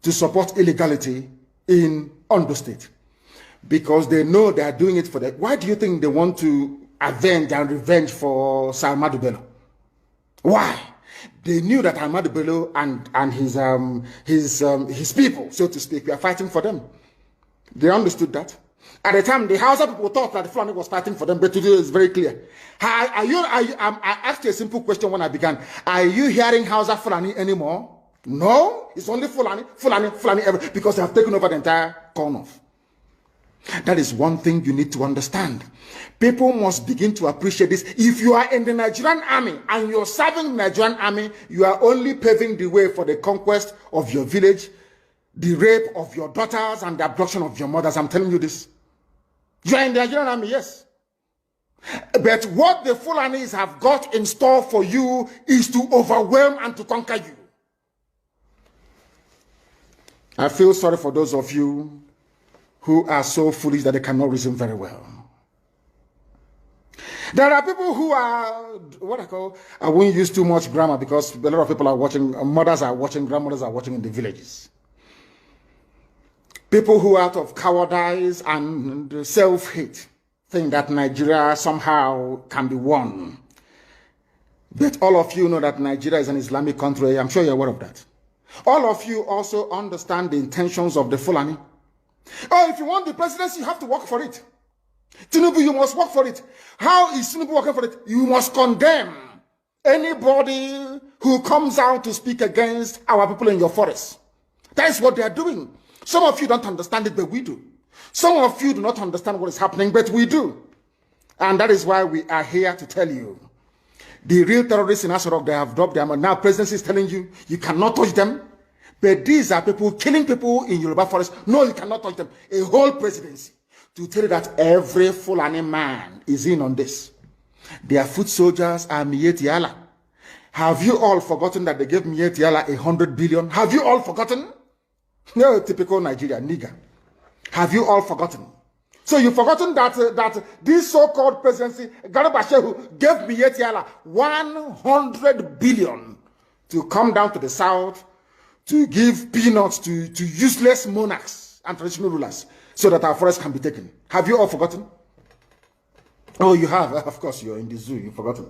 to support illegality in Ondo State. Because they know they are doing it for that. Why do you think they want to avenge and revenge for Sir Ahmadu Bello? Why? They knew that Ahmadu Bello and his people, so to speak, were fighting for them. They understood that. At the time, the Hausa people thought that the Fulani was fighting for them, but today it's very clear. I asked you a simple question when I began. Are you hearing Hausa Fulani anymore? No, it's only Fulani, because they have taken over the entire corner. That is one thing you need to understand. People must begin to appreciate this. If you are in the Nigerian army and you're serving the Nigerian army, you are only paving the way for the conquest of your village, the rape of your daughters and the abduction of your mothers. I'm telling you this. You are in the Nigerian army, yes. But what the Fulanis have got in store for you is to overwhelm and to conquer you. I feel sorry for those of you who are so foolish that they cannot reason very well. There are people who are, what I call, I won't use too much grammar because a lot of people are watching, mothers are watching, grandmothers are watching in the villages. People who out of cowardice and self-hate think that Nigeria somehow can be won. But all of you know that Nigeria is an Islamic country. I'm sure you're aware of that. All of you also understand the intentions of the Fulani. Oh, if you want the presidency, you have to work for it. Tinubu, you must work for it. How is Tinubu working for it? You must condemn anybody who comes out to speak against our people in your forest. That is what they are doing. Some of you don't understand it, but we do. Some of you do not understand what is happening, but we do. And that is why we are here to tell you. The real terrorists in Asarok, they have dropped them. And now presidency is telling you, you cannot touch them. But these are people killing people in Yoruba forest. No, you cannot touch them. A whole presidency to tell you that every Fulani man is in on this. Their foot soldiers are Mieti Allah. Have you all forgotten that they gave Mieti Allah 100 billion? Have you all forgotten? No, typical Nigeria, nigger. Have you all forgotten? So you've forgotten that this so-called presidency, Garba Shehu, gave Mieti Allah 100 billion to come down to the south to give peanuts to useless monarchs and traditional rulers so that our forests can be taken. Have you all forgotten? Oh, you have. Of course, you're in the zoo. You've forgotten.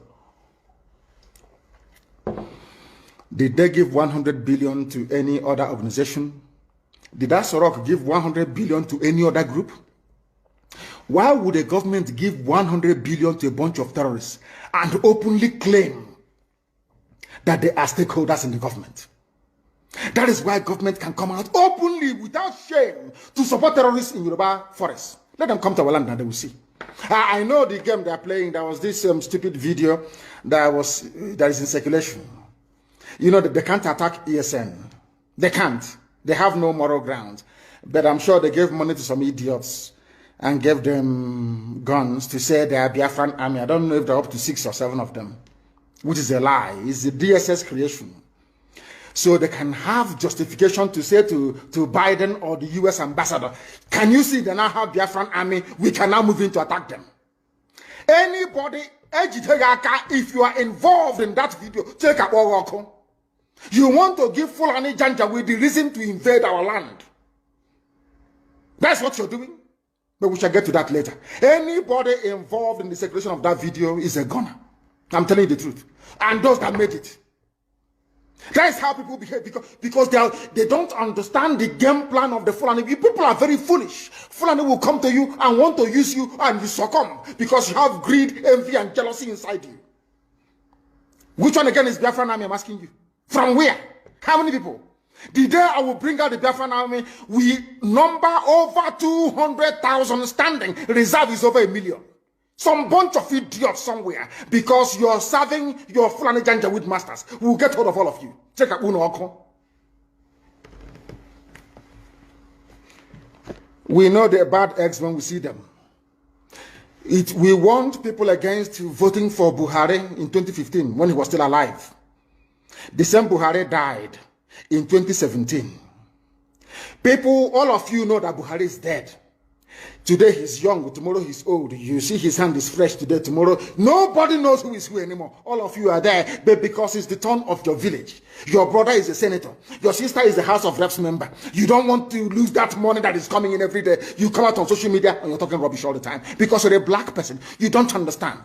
Did they give 100 billion to any other organization? Did Asorok give 100 billion to any other group? Why would a government give 100 billion to a bunch of terrorists and openly claim that they are stakeholders in the government? That is why government can come out openly without shame to support terrorists in Yoruba forests. Let them come to our land and they will see. I know the game they are playing. There was this stupid video that is in circulation. You know that they can't attack ESN. They can't. They have no moral ground. But I'm sure they gave money to some idiots and gave them guns to say they are Biafran army. I don't know if they're up to 6 or 7 of them, which is a lie. It's the DSS creation. So they can have justification to say to Biden or the US ambassador, can you see they now have Biafran army? We can now move in to attack them. Anybody, if you are involved in that video, take a walk. You want to give Fulani Janja with the reason to invade our land. That's what you're doing. But we shall get to that later. Anybody involved in the circulation of that video is a gunner. I'm telling you the truth. And those that made it. That is how people behave because they don't understand the game plan of the Fulani. People are very foolish. Fulani will come to you and want to use you and you succumb because you have greed, envy, and jealousy inside you. Which one again is Biafran army? I'm asking you. From where? How many people? The day I will bring out the Biafran army, we number over 200,000 standing. Reserve is over 1 million. Some bunch of idiots somewhere because you're serving your Fulani Janjaweed masters. We'll get hold of all of you. Check out Uno Oko. We know they're bad eggs when we see them. We warned people against voting for Buhari in 2015 when he was still alive. The same Buhari died in 2017. People, all of you know that Buhari is dead. Today he's young, tomorrow he's old. You see his hand is fresh today, tomorrow. Nobody knows who is who anymore. All of you are there, but because it's the turn of your village. Your brother is a senator. Your sister is a House of Reps member. You don't want to lose that money that is coming in every day. You come out on social media and you're talking rubbish all the time. Because you're a black person. You don't understand.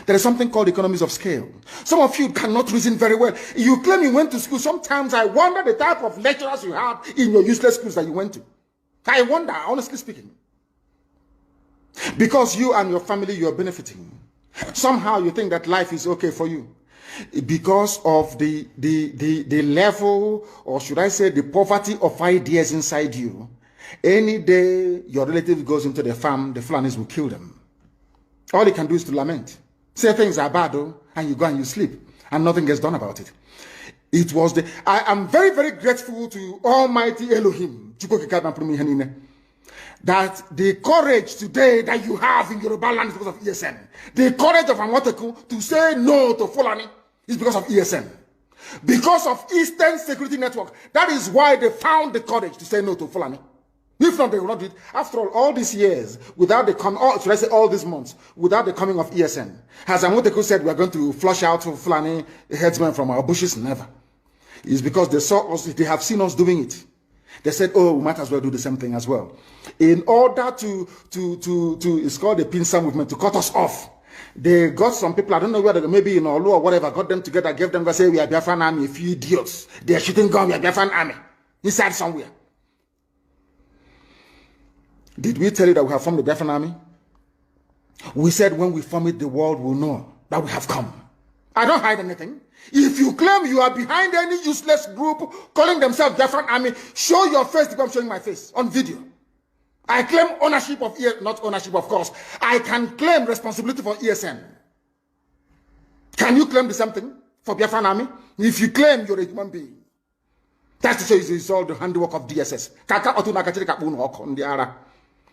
There is something called economies of scale. Some of you cannot reason very well. You claim you went to school. Sometimes I wonder the type of lecturers you had in your useless schools that you went to. I wonder, honestly speaking. Because you and your family, you are benefiting. Somehow you think that life is okay for you. Because of the level, or should I say the poverty of ideas inside you. Any day your relative goes into the farm, the Fulanis will kill them. All you can do is to lament. Say things are bad, though, and you go and you sleep, and nothing gets done about it. It was I am very, very grateful to Almighty Elohim that the courage today that you have in Yoruba land is because of ESN. The courage of Amoteku to say no to Fulani is because of ESN. Because of Eastern Security Network. That is why they found the courage to say no to Fulani. If not, they will not do it. After all these years, without the should I say all these months, without the coming of ESN, as Amoteku said, we are going to flush out Fulani headsmen from our bushes. Never. It's because they saw us, they have seen us doing it. They said, oh, we might as well do the same thing as well. In order to it's called the pincer movement, to cut us off. They got some people, I don't know whether maybe in Olu or whatever, got them together, gave them, say, we are Biafran army, a few idiots. They are shooting guns, we are Biafran army. Inside somewhere. Did we tell you that we have formed the Biafran army? We said when we form it, the world will know that we have come. I don't hide anything. If you claim you are behind any useless group calling themselves Biafran army, show your face because I'm showing my face on video. I claim ownership of not ownership, of course. I can claim responsibility for ESN. Can you claim the same thing for Biafran army? If you claim you're a human being, that's to say it's all the handiwork of DSS.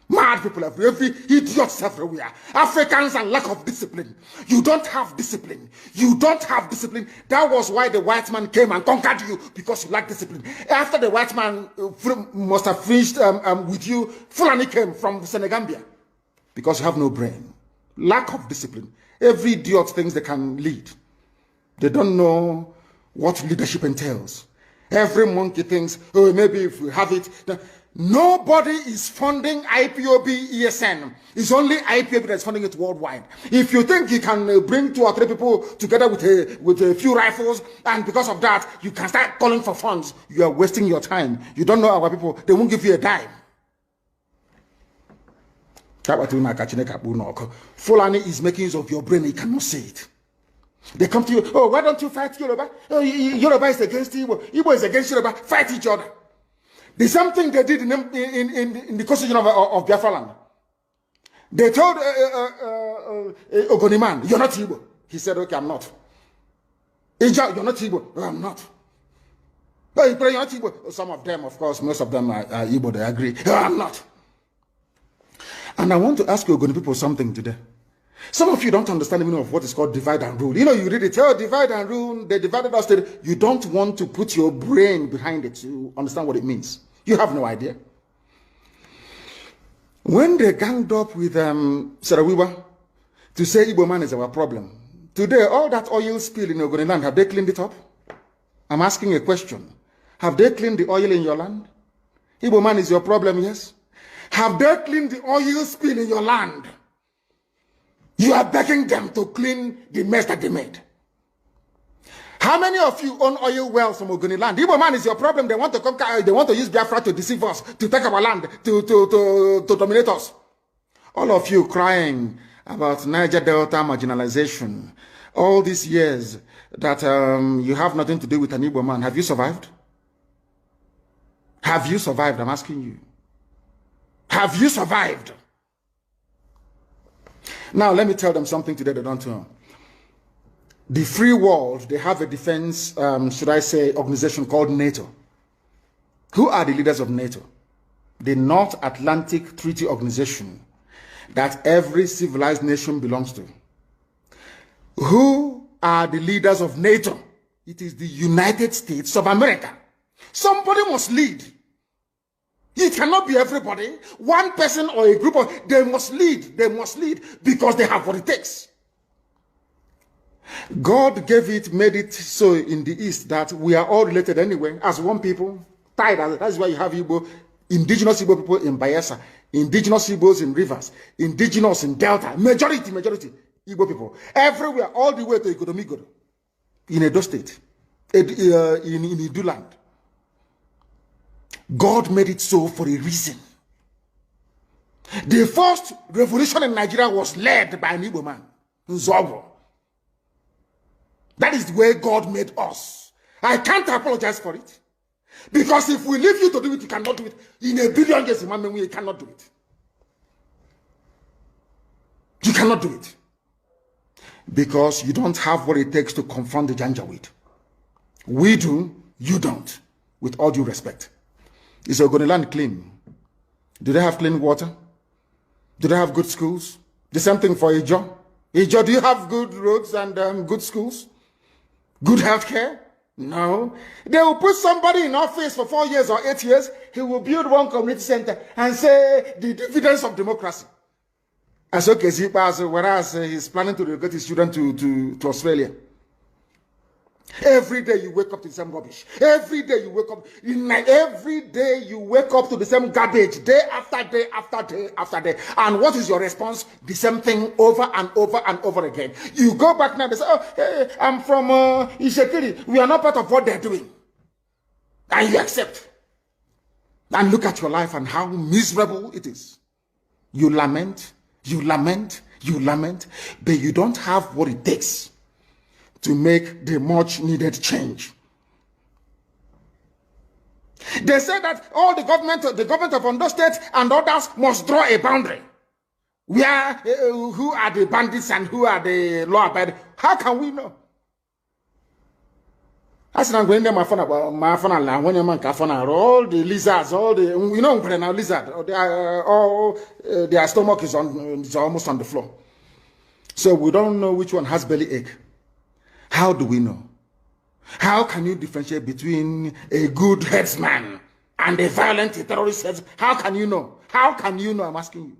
Mad people every idiots everywhere. Africans and lack of discipline. You don't have discipline. You don't have discipline. That was why the white man came and conquered you, because you lack discipline. After the white man must have finished with you, Fulani came from Senegambia, because you have no brain. Lack of discipline. Every idiot thinks they can lead. They don't know what leadership entails. Every monkey thinks, oh, maybe if we have it. Nobody is funding IPOB ESN. It's only IPOB that's funding it worldwide. If you think you can bring 2 or 3 people together with a few rifles, and because of that, you can start calling for funds, you are wasting your time. You don't know our people. They won't give you a dime. Fulani is making use of your brain. You cannot see it. They come to you, oh, why don't you fight Yoruba? Oh, Yoruba is against Igbo. Igbo is against Yoruba. Fight each other. The same thing they did in the constitution of Biafra land. They told Ogoniman, you're not Igbo. He said, okay, I'm not. Ija, you're not Igbo. No, I'm not. Oh, you're not Igbo. Some of them, of course, most of them are Igbo, they agree. No, I'm not. And I want to ask you Ogoni people something today. Some of you don't understand the meaning of what is called divide and rule. You know, you read it, oh, divide and rule, they divided us. You don't want to put your brain behind it to understand what it means. You have no idea. When they ganged up with Sarawiwa to say Igbo man is our problem, today all that oil spill in Ogoni land, have they cleaned it up? I'm asking a question. Have they cleaned the oil in your land? Igbo man is your problem, yes? Have they cleaned the oil spill in your land? You are begging them to clean the mess that they made. How many of you own oil wells from Ogoni land? Igbo man is your problem. They want to conquer, they want to use Biafra to deceive us, to take our land, to dominate us. All of you crying about Niger Delta marginalization, all these years that you have nothing to do with an Igbo man. Have you survived? Have you survived? I'm asking you. Have you survived? Now, let me tell them something today they don't know. The free world, they have a defense, should I say, organization called NATO. Who are the leaders of NATO? The North Atlantic Treaty Organization that every civilized nation belongs to. Who are the leaders of NATO? It is the United States of America. Somebody must lead. It cannot be everybody. One person or a group of, they must lead. They must lead because they have what it takes. God gave it, made it so in the East that we are all related anyway, as one people. Tied. That's why you have Igbo, indigenous Igbo people in Bayelsa, indigenous Igbos in Rivers, indigenous in Delta, majority Igbo people. Everywhere, all the way to Igodomigodo, in Edo State, in Iduland. God made it so for a reason. The first revolution in Nigeria was led by an Igbo man, Nzogo. That is the way God made us. I can't apologize for it. Because if we leave you to do it, you cannot do it. In a billion years, you cannot do it. You cannot do it. Because you don't have what it takes to confront the Janjaweed. We do, you don't, with all due respect. Is Ogoniland clean? Do they have clean water? Do they have good schools? The same thing for Ijo. Ijo, do you have good roads and good schools? Good health care? No. They will put somebody in office for 4 years or 8 years. He will build one community center and say the dividends of democracy. As okay, whereas he's planning to relocate his children to Australia. Every day you wake up to the same rubbish. Every day you wake up. Every day you wake up to the same garbage. Day after day after day after day. And what is your response? The same thing over and over and over again. You go back now and say, oh, hey, I'm from Ishekiri. We are not part of what they're doing. And you accept. And look at your life and how miserable it is. You lament, you lament, you lament, but you don't have what it takes to make the much needed change. They say that all the government of Ondo State and others must draw a boundary. Where, who are the bandits and who are the law-abiding? How can we know? As I'm going there, my phone, when your man all the lizards, all the, you know, now lizard, their stomach is almost on the floor. So we don't know which one has belly ache. How do we know? How can you differentiate between a good headsman and a violent terrorist headsman? How can you know? How can you know? I'm asking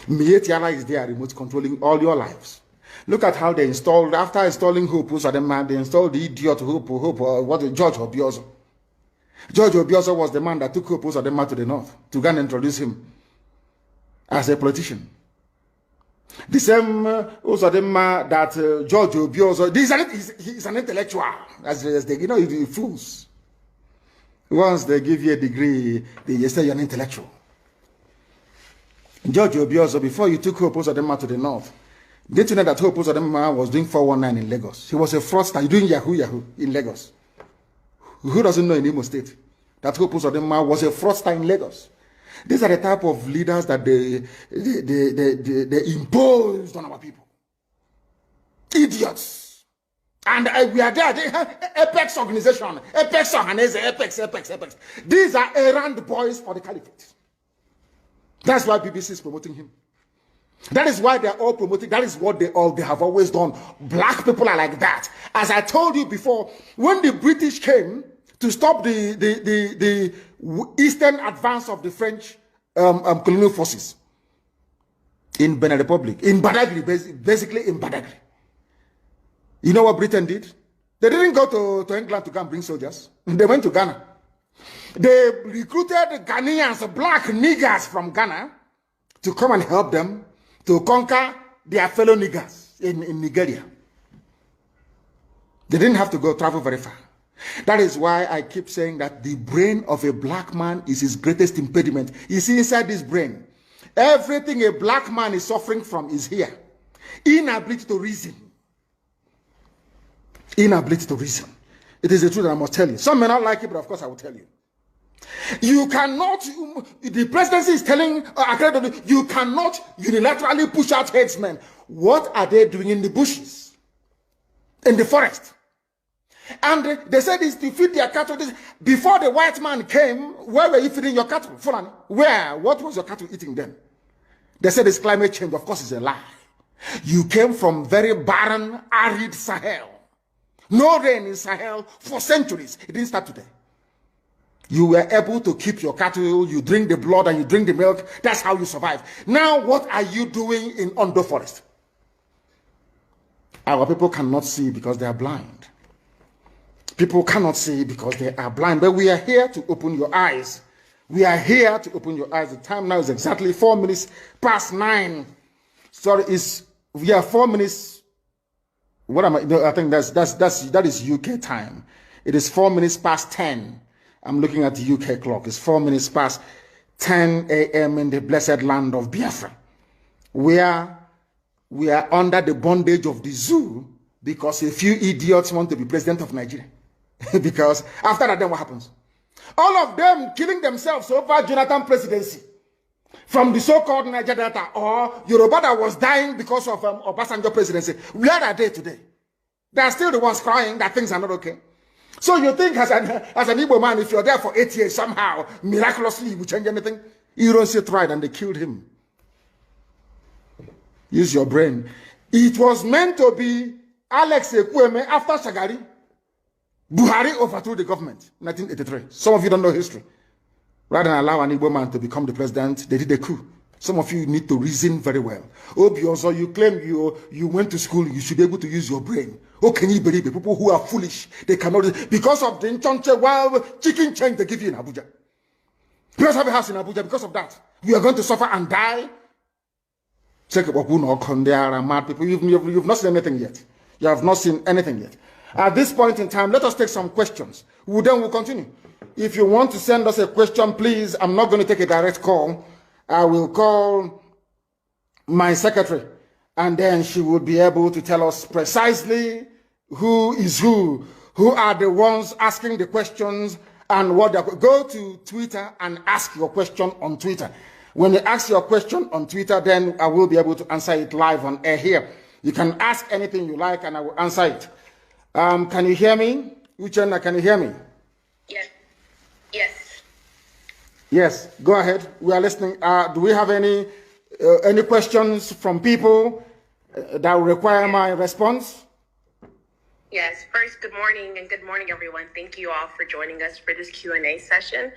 you. Mietiala is there, remote controlling all your lives. Look at how they installed, after installing Hope, they installed the idiot Hope, George Obiozo. George Obiozo was the man that took Hope to the north to go and introduce him as a politician. The same Usadema that George Obiozo, he's an intellectual, as they, you know, the fools. Once they give you a degree, they say you're an intellectual. George Obiozo, before you took Hope Usadema to the north, did you know that Hope Usadema was doing 419 in Lagos? He was a fraudster doing Yahoo in Lagos. Who doesn't know in Imo State that Hope Usadema was a fraudster in Lagos? These are the type of leaders that they imposed on our people. Idiots. And we are there. They have Apex organization. Apex Ohanese, Apex. These are errand boys for the caliphate. That's why BBC is promoting him. That is why they are all promoting. That is what they have always done. Black people are like that. As I told you before, when the British came to stop the eastern advance of the French colonial forces in Benin Republic, in Badagry, basically in Badagry. You know what Britain did? They didn't go to England to go and bring soldiers. They went to Ghana. They recruited Ghanaians, black niggers from Ghana, to come and help them to conquer their fellow niggers in Nigeria. They didn't have to travel very far. That is why I keep saying that the brain of a black man is his greatest impediment. You see, inside this brain, everything a black man is suffering from is here. Inability to reason. Inability to reason. It is the truth that I must tell you. Some may not like it, but of course I will tell you. You cannot, the presidency is telling, you cannot unilaterally push out headsmen. What are they doing in the bushes? In the forest? And they said it's to feed their cattle. Before the white man came, where were you feeding your cattle? Fulani. Where? What was your cattle eating then? They said it's climate change. Of course, it's a lie. You came from very barren, arid Sahel. No rain in Sahel for centuries. It didn't start today. You were able to keep your cattle, you drink the blood and you drink the milk. That's how you survive. Now, what are you doing in Ondo Forest? Our people cannot see because they are blind. People cannot see because they are blind. But we are here to open your eyes. We are here to open your eyes. The time now is exactly 4 minutes past 9. Sorry, we are 4 minutes. What am I? No, I think that is UK time. It is 4 minutes past 10. I'm looking at the UK clock. It's 4 minutes past 10 a.m. in the blessed land of Biafra, where we are under the bondage of the zoo because a few idiots want to be president of Nigeria. Because after that, then what happens? All of them killing themselves over Jonathan presidency from the so-called Niger Delta or Yoruba that was dying because of Obasanjo presidency. Where are they today? They are still the ones crying that things are not okay. So you think as an Igbo man, if you're there for 8 years, somehow, miraculously, you will change anything? Ironsi tried and they killed him. Use your brain. It was meant to be Alex Ekwueme after Shagari. Buhari overthrew the government in 1983. Some of you don't know history. Rather than allow an Igbo man to become the president, they did a coup. Some of you need to reason very well. Obioso, you claim you went to school, you should be able to use your brain. How can you believe it? People who are foolish, they cannot, because of the Nchonche, wild chicken change they give you in Abuja. You don't have a house in Abuja because of that. You are going to suffer and die. Check up, there are mad people. You've not seen anything yet. You have not seen anything yet. At this point in time, let us take some questions. Then we'll continue. If you want to send us a question, please, I'm not going to take a direct call. I will call my secretary, and then she will be able to tell us precisely who is who are the ones asking the questions, and what they're. Go to Twitter and ask your question on Twitter. When you ask your question on Twitter, then I will be able to answer it live on air here. You can ask anything you like, and I will answer it. Can you hear me? Uchenna, can you hear me? Yes. Yes. Yes, go ahead. We are listening. Do we have any questions from people that require my response? Yes. First, good morning, and good morning, everyone. Thank you all for joining us for this Q&A session.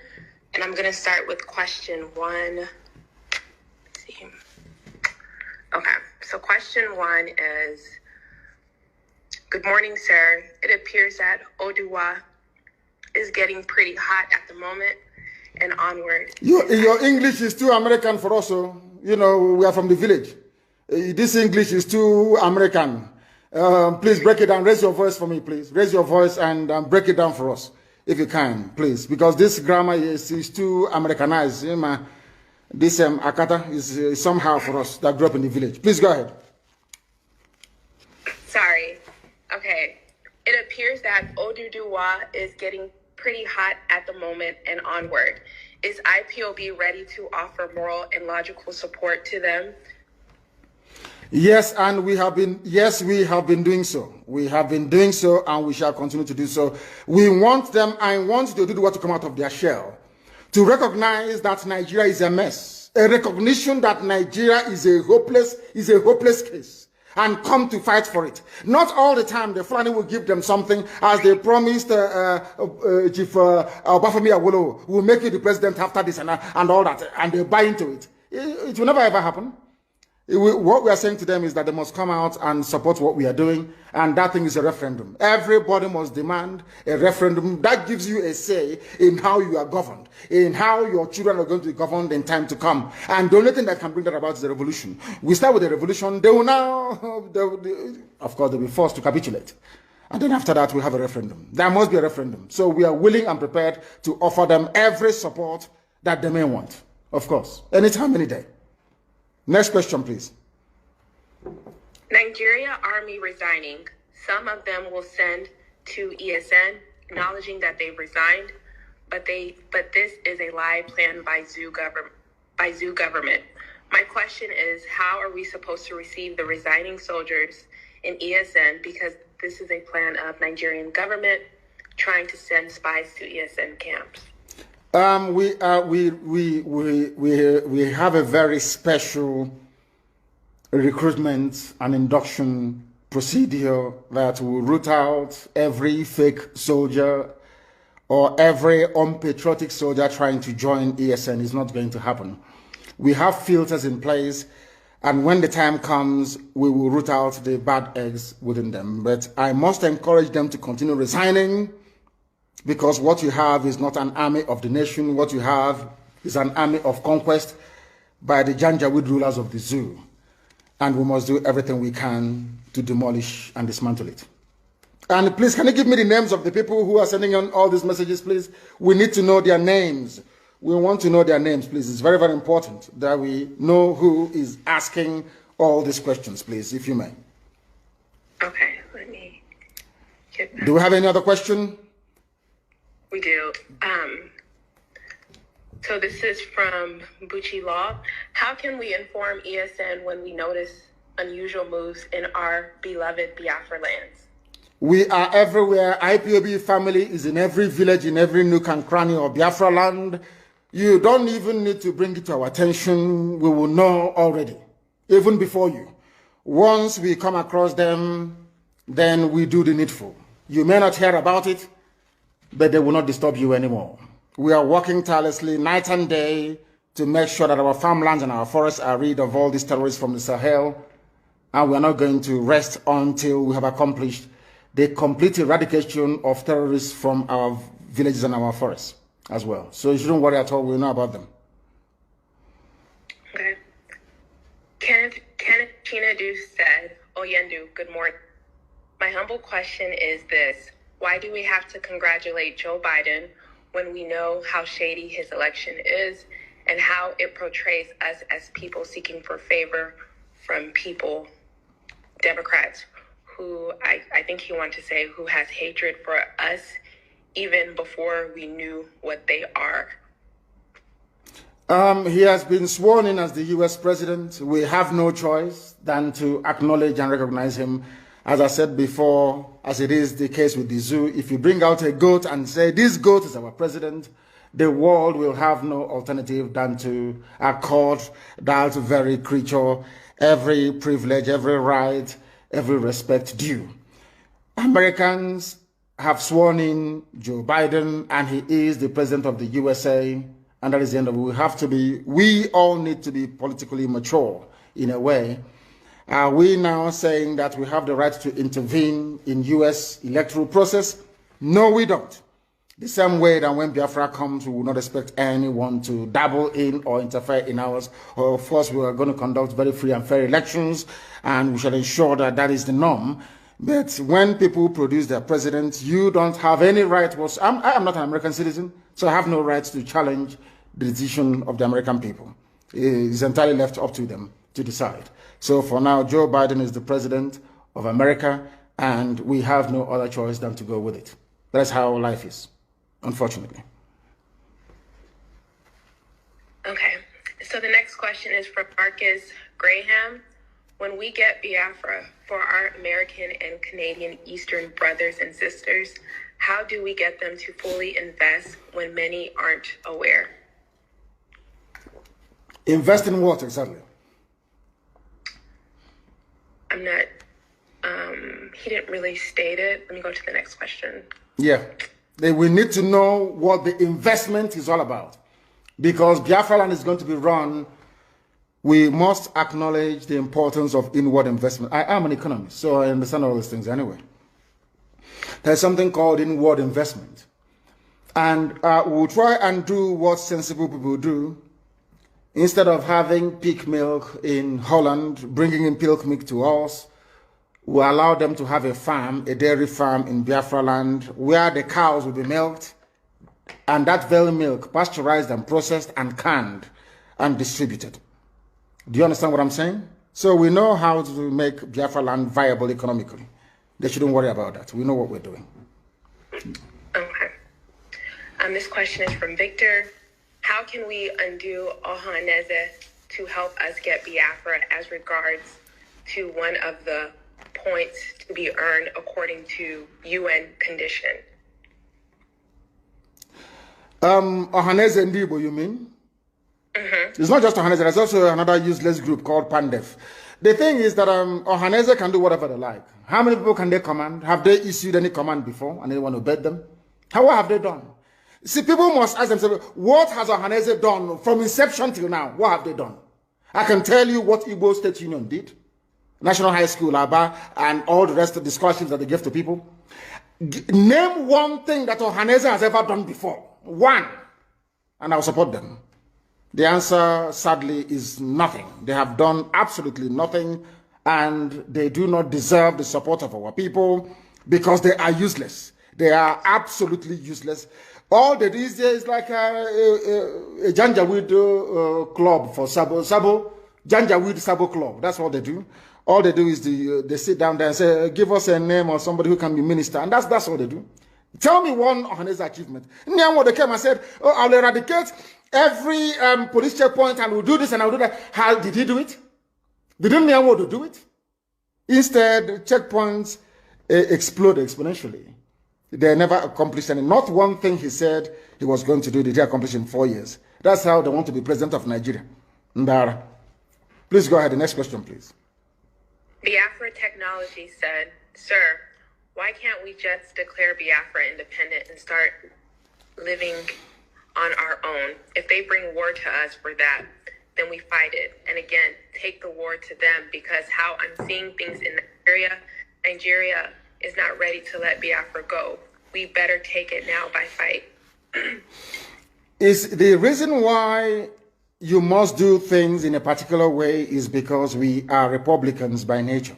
And I'm going to start with question one. Let's see. Okay. So question one is, good morning, sir. It appears that Oduwa is getting pretty hot at the moment and onward. Your English is too American for us. So, you know, we are from the village. This English is too American. Please break it down. Raise your voice for me, please. Raise your voice and break it down for us, if you can, please. Because this grammar is too Americanized. This Akata is somehow for us that grew up in the village. Please go ahead. Sorry. Okay. It appears that Oduduwa is getting pretty hot at the moment and onward. Is IPOB ready to offer moral and logical support to them? Yes, and we have been doing so. We have been doing so, and we shall continue to do so. We want them, I want to do what to come out of their shell, to recognize that Nigeria is a mess, a recognition that Nigeria is a hopeless case, and come to fight for it. Not all the time the Fulani will give them something, as they promised Chief Obafemi Awolowo will make you the president after this and all that, and they buy into it. It will never ever happen. What we are saying to them is that they must come out and support what we are doing, and that thing is a referendum. Everybody must demand a referendum that gives you a say in how you are governed, in how your children are going to be governed in time to come. And the only thing that can bring that about is the revolution. We start with the revolution, they will now, of course, they'll be forced to capitulate. And then after that, we have a referendum. There must be a referendum. So we are willing and prepared to offer them every support that they may want, of course, anytime, any day. Next question, please. Nigeria Army resigning. Some of them will send to ESN acknowledging that they've resigned, but this is a lie planned by Zoo government. My question is, how are we supposed to receive the resigning soldiers in ESN, because this is a plan of Nigerian government trying to send spies to ESN camps? We have a very special recruitment and induction procedure that will root out every fake soldier or every unpatriotic soldier trying to join ESN. Is not going to happen. We have filters in place, and when the time comes, we will root out the bad eggs within them. But I must encourage them to continue resigning, because what you have is not an army of the nation. What you have is an army of conquest by the Janjaweed rulers of the zoo. And we must do everything we can to demolish and dismantle it. And please, can you give me the names of the people who are sending on all these messages, please? We need to know their names. We want to know their names, please. It's very, very important that we know who is asking all these questions, please, if you may. Okay, let me get back. Do we have any other question? We do. So this is from Bucci Law. How can we inform ESN when we notice unusual moves in our beloved Biafra lands? We are everywhere. IPOB family is in every village, in every nook and cranny of Biafra land. You don't even need to bring it to our attention. We will know already, even before you. Once we come across them, then we do the needful. You may not hear about it, but they will not disturb you anymore. We are working tirelessly night and day to make sure that our farmlands and our forests are rid of all these terrorists from the Sahel. And we are not going to rest until we have accomplished the complete eradication of terrorists from our villages and our forests as well. So you shouldn't worry at all. We know about them. Okay. Kenneth Chinadu said, Oyendu, good morning. My humble question is this. Why do we have to congratulate Joe Biden when we know how shady his election is and how it portrays us as people seeking for favor from people, Democrats, who I think he wanted to say, who has hatred for us even before we knew what they are? He has been sworn in as the U.S. president. We have no choice than to acknowledge and recognize him. As I said before, as it is the case with the zoo, if you bring out a goat and say, this goat is our president, the world will have no alternative than to accord that very creature every privilege, every right, every respect due. Americans have sworn in Joe Biden, and he is the president of the USA, and that is the end of it. We all need to be politically mature in a way. Are we now saying that we have the right to intervene in U.S. electoral process? No, we don't. The same way that when Biafra comes, we will not expect anyone to dabble in or interfere in ours. Of course, we are going to conduct very free and fair elections, and we shall ensure that that is the norm. But when people produce their president, you don't have any right. I am not an American citizen, so I have no right to challenge the decision of the American people. It is entirely left up to them to decide. So for now, Joe Biden is the president of America, and we have no other choice than to go with it. That's how life is, unfortunately. Okay, so the next question is from Marcus Graham. When we get Biafra for our American and Canadian Eastern brothers and sisters, how do we get them to fully invest when many aren't aware? Invest in what exactly? I'm not, he didn't really state it. Let me go to the next question. Yeah, we need to know what the investment is all about. Because Biafra land is going to be run, we must acknowledge the importance of inward investment. I am an economist, so I understand all these things anyway. There's something called inward investment. And we'll try and do what sensible people do. Instead of having pig milk in Holland, bringing in pig milk to us, we allow them to have a farm, a dairy farm in Biafra land, where the cows will be milked, and that very milk pasteurized and processed and canned and distributed. Do you understand what I'm saying? So we know how to make Biafra land viable economically. They shouldn't worry about that. We know what we're doing. Okay. This question is from Victor. How can we undo Ohaneze to help us get Biafra as regards to one of the points to be earned according to UN condition? Ohaneze Ndibo, you mean? Mm-hmm. It's not just Ohaneze, there's also another useless group called Pandef. The thing is that Ohaneze can do whatever they like. How many people can they command? Have they issued any command before and anyone obeyed them? What have they done? See, people must ask themselves, what has Ohaneze done from inception till now? What have they done? I can tell you what Igbo State Union did. National High School, Aba, and all the rest of the scholarships that they give to people. Name one thing that Ohaneze has ever done before. One. And I'll support them. The answer, sadly, is nothing. They have done absolutely nothing, and they do not deserve the support of our people because they are useless. They are absolutely useless. All they do is like a Janjaweed club for Sabo, Janjaweed Sabo club. That's what they do. All they do is they sit down there and say, give us a name or somebody who can be minister. And that's what they do. Tell me one Ohaneze achievement. Nyamwo, they came and said, oh, I'll eradicate every police checkpoint and we'll do this and I'll do that. How did he do it? Didn't Nyamwo do it? Instead, checkpoints explode exponentially. They never accomplished any. Not one thing he said he was going to do did he accomplish in 4 years. That's how they want to be president of Nigeria. Ndara. Please go ahead. The next question, please. Biafra Technology said, "Sir, why can't we just declare Biafra independent and start living on our own? If they bring war to us for that, then we fight it. And again, take the war to them, because how I'm seeing things in Nigeria is not ready to let Biafra go. We better take it now by fight." Is the reason why you must do things in a particular way is because we are Republicans by nature.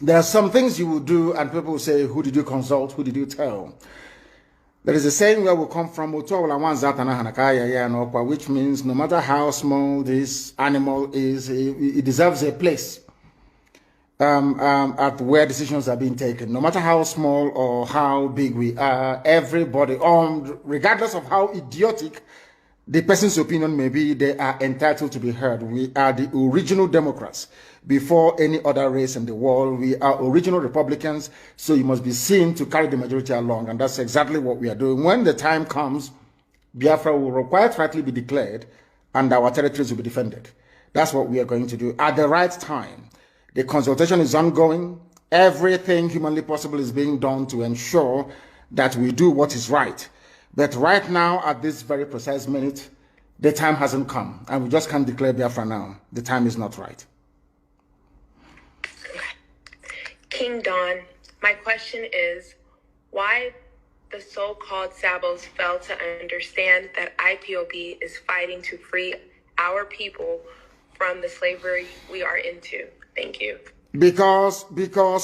There are some things you will do and people will say, who did you consult? Who did you tell? There is a saying where we come from, which means no matter how small this animal is, it deserves a place at where decisions are being taken. No matter how small or how big we are, everybody, regardless of how idiotic the person's opinion may be, they are entitled to be heard. We are the original Democrats before any other race in the world. We are original Republicans, so you must be seen to carry the majority along, and that's exactly what we are doing. When the time comes, Biafra will quite rightly be declared, and our territories will be defended. That's what we are going to do at the right time. The consultation is ongoing. Everything humanly possible is being done to ensure that we do what is right. But right now, at this very precise minute, the time hasn't come, and we just can't declare Biafra now. The time is not right. King Don, my question is, why the so-called Sabos fail to understand that IPOB is fighting to free our people from the slavery we are into? Thank you. Because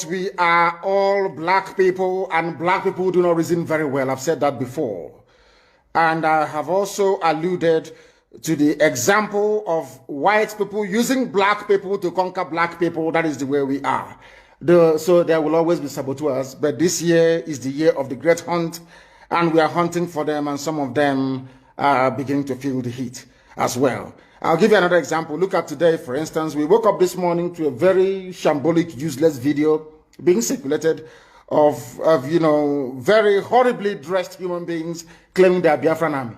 we are all black people, and black people do not reason very well. I've said that before. And I have also alluded to the example of white people using black people to conquer black people. That is the way we are. So there will always be saboteurs, but this year is the year of the great hunt, and we are hunting for them, and some of them are beginning to feel the heat as well. I'll give you another example. Look at today, for instance. We woke up this morning to a very shambolic, useless video being circulated of you know, very horribly dressed human beings claiming they are Biafran army.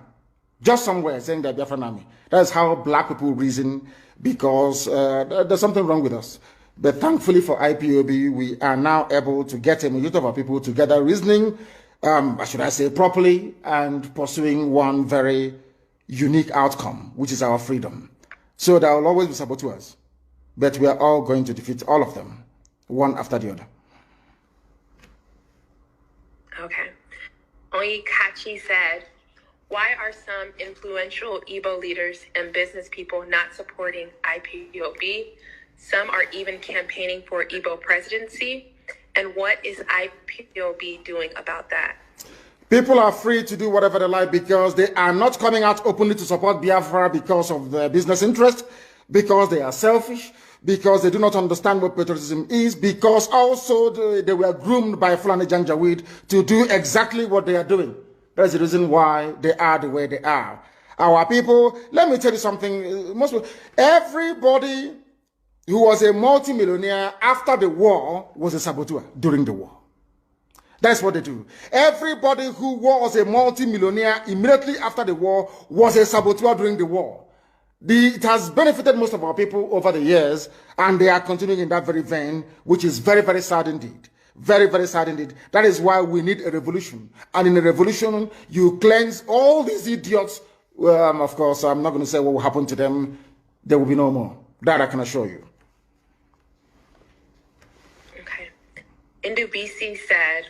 Just somewhere saying they are Biafran army. That is how black people reason, because there's something wrong with us. But thankfully for IPOB, we are now able to get a majority of our people together, reasoning, should I say, properly, and pursuing one very unique outcome, which is our freedom. So there will always be saboteurs, but we are all going to defeat all of them, one after the other. Okay. Oyikachi said, why are some influential Igbo leaders and business people not supporting IPOB? Some are even campaigning for Igbo presidency. And what is IPOB doing about that? People are free to do whatever they like, because they are not coming out openly to support Biafra because of their business interest, because they are selfish, because they do not understand what patriotism is, because also they were groomed by Fulani Janjaweed to do exactly what they are doing. That's the reason why they are the way they are. Our people, let me tell you something, everybody who was a multimillionaire after the war was a saboteur during the war. That's what they do. Everybody who was a multimillionaire immediately after the war was a saboteur during the war. It has benefited most of our people over the years, and they are continuing in that very vein, which is very, very sad indeed. Very, very sad indeed. That is why we need a revolution. And in a revolution, you cleanse all these idiots. Of course, I'm not going to say what will happen to them. There will be no more. That I can assure you. Okay. Indu BC said,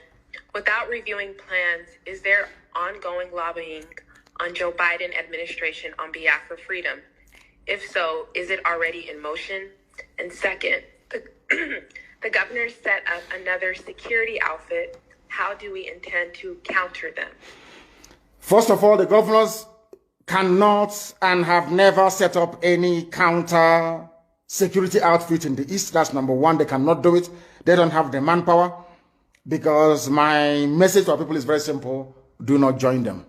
without reviewing plans, is there ongoing lobbying on Joe Biden administration on behalf of freedom? If so, is it already in motion? And second, the governor set up another security outfit. How do we intend to counter them? First of all, the governors cannot and have never set up any counter security outfit in the East. That's number one. They cannot do it. They don't have the manpower. Because my message to our people is very simple. Do not join them.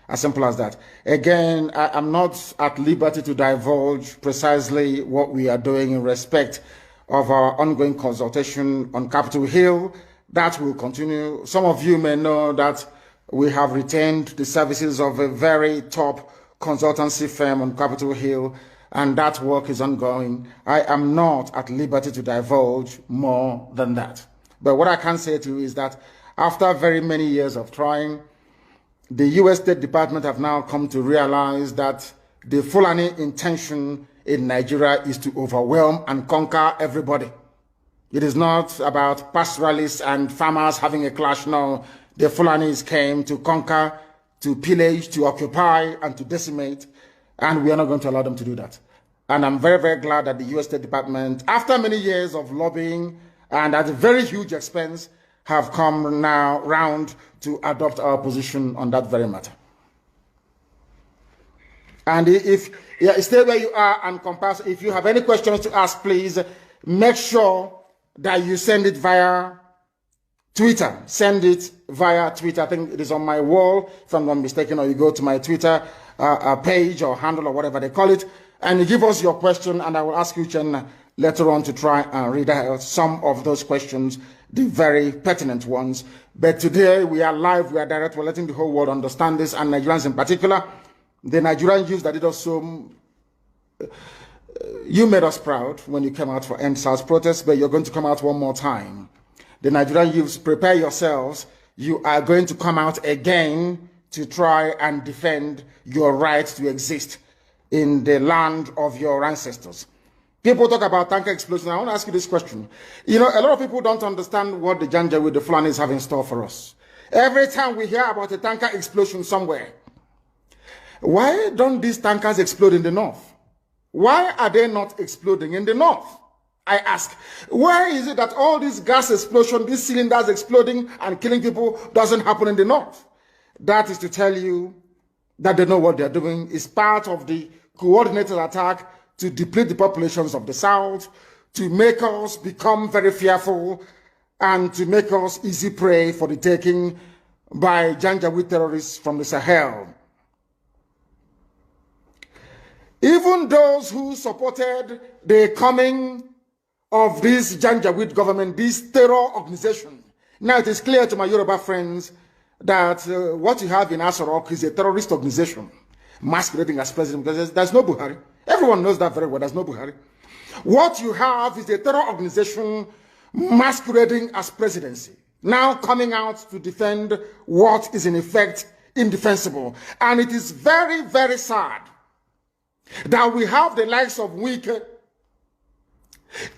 As simple as that. Again, I'm not at liberty to divulge precisely what we are doing in respect of our ongoing consultation on Capitol Hill, That will continue. Some of you may know that we have retained the services of a very top consultancy firm on Capitol Hill, and that work is ongoing. I am not at liberty to divulge more than that. But what I can say to you is that after very many years of trying, the U.S. State Department have now come to realize that the Fulani intention in Nigeria is to overwhelm and conquer everybody. It is not about pastoralists and farmers having a clash. No, the Fulanis came to conquer, to pillage, to occupy, and to decimate, and we are not going to allow them to do that. And I'm very, very glad that the U.S. State Department, after many years of lobbying and at a very huge expense, have come now round to adopt our position on that very matter. And stay where you are and compass. If you have any questions to ask, please make sure that you send it via Twitter. Send it via Twitter. I think it is on my wall, if I'm not mistaken, or you go to my Twitter page or handle or whatever they call it, and you give us your question, and I will ask you, Chen, later on to try and read out some of those questions, the very pertinent ones. But today we are live, we are direct, we're letting the whole world understand this, and Nigerians in particular. The Nigerian youth that did us so, you made us proud when you came out for End SARS protests, but you're going to come out one more time. The Nigerian youths, prepare yourselves. You are going to come out again to try and defend your right to exist in the land of your ancestors. People talk about tanker explosion. I want to ask you this question. You know, a lot of people don't understand what the Janjaweed, the Fulanis have in store for us. Every time we hear about a tanker explosion somewhere, why don't these tankers explode in the north? Why are they not exploding in the north? I ask, why is it that all this gas explosion, these cylinders exploding and killing people doesn't happen in the north? That is to tell you that they know what they're doing. It's part of the coordinated attack to deplete the populations of the south, to make us become very fearful, and to make us easy prey for the taking by Janjaweed terrorists from the Sahel. Even those who supported the coming of this Janjaweed government, this terror organization. Now it is clear to my Yoruba friends that what you have in Asorok is a terrorist organization masquerading as president, because there's no Buhari. Everyone knows that very well, there's no Buhari. What you have is a terror organization masquerading as presidency, now coming out to defend what is in effect indefensible. And it is very, very sad that we have the likes of Wike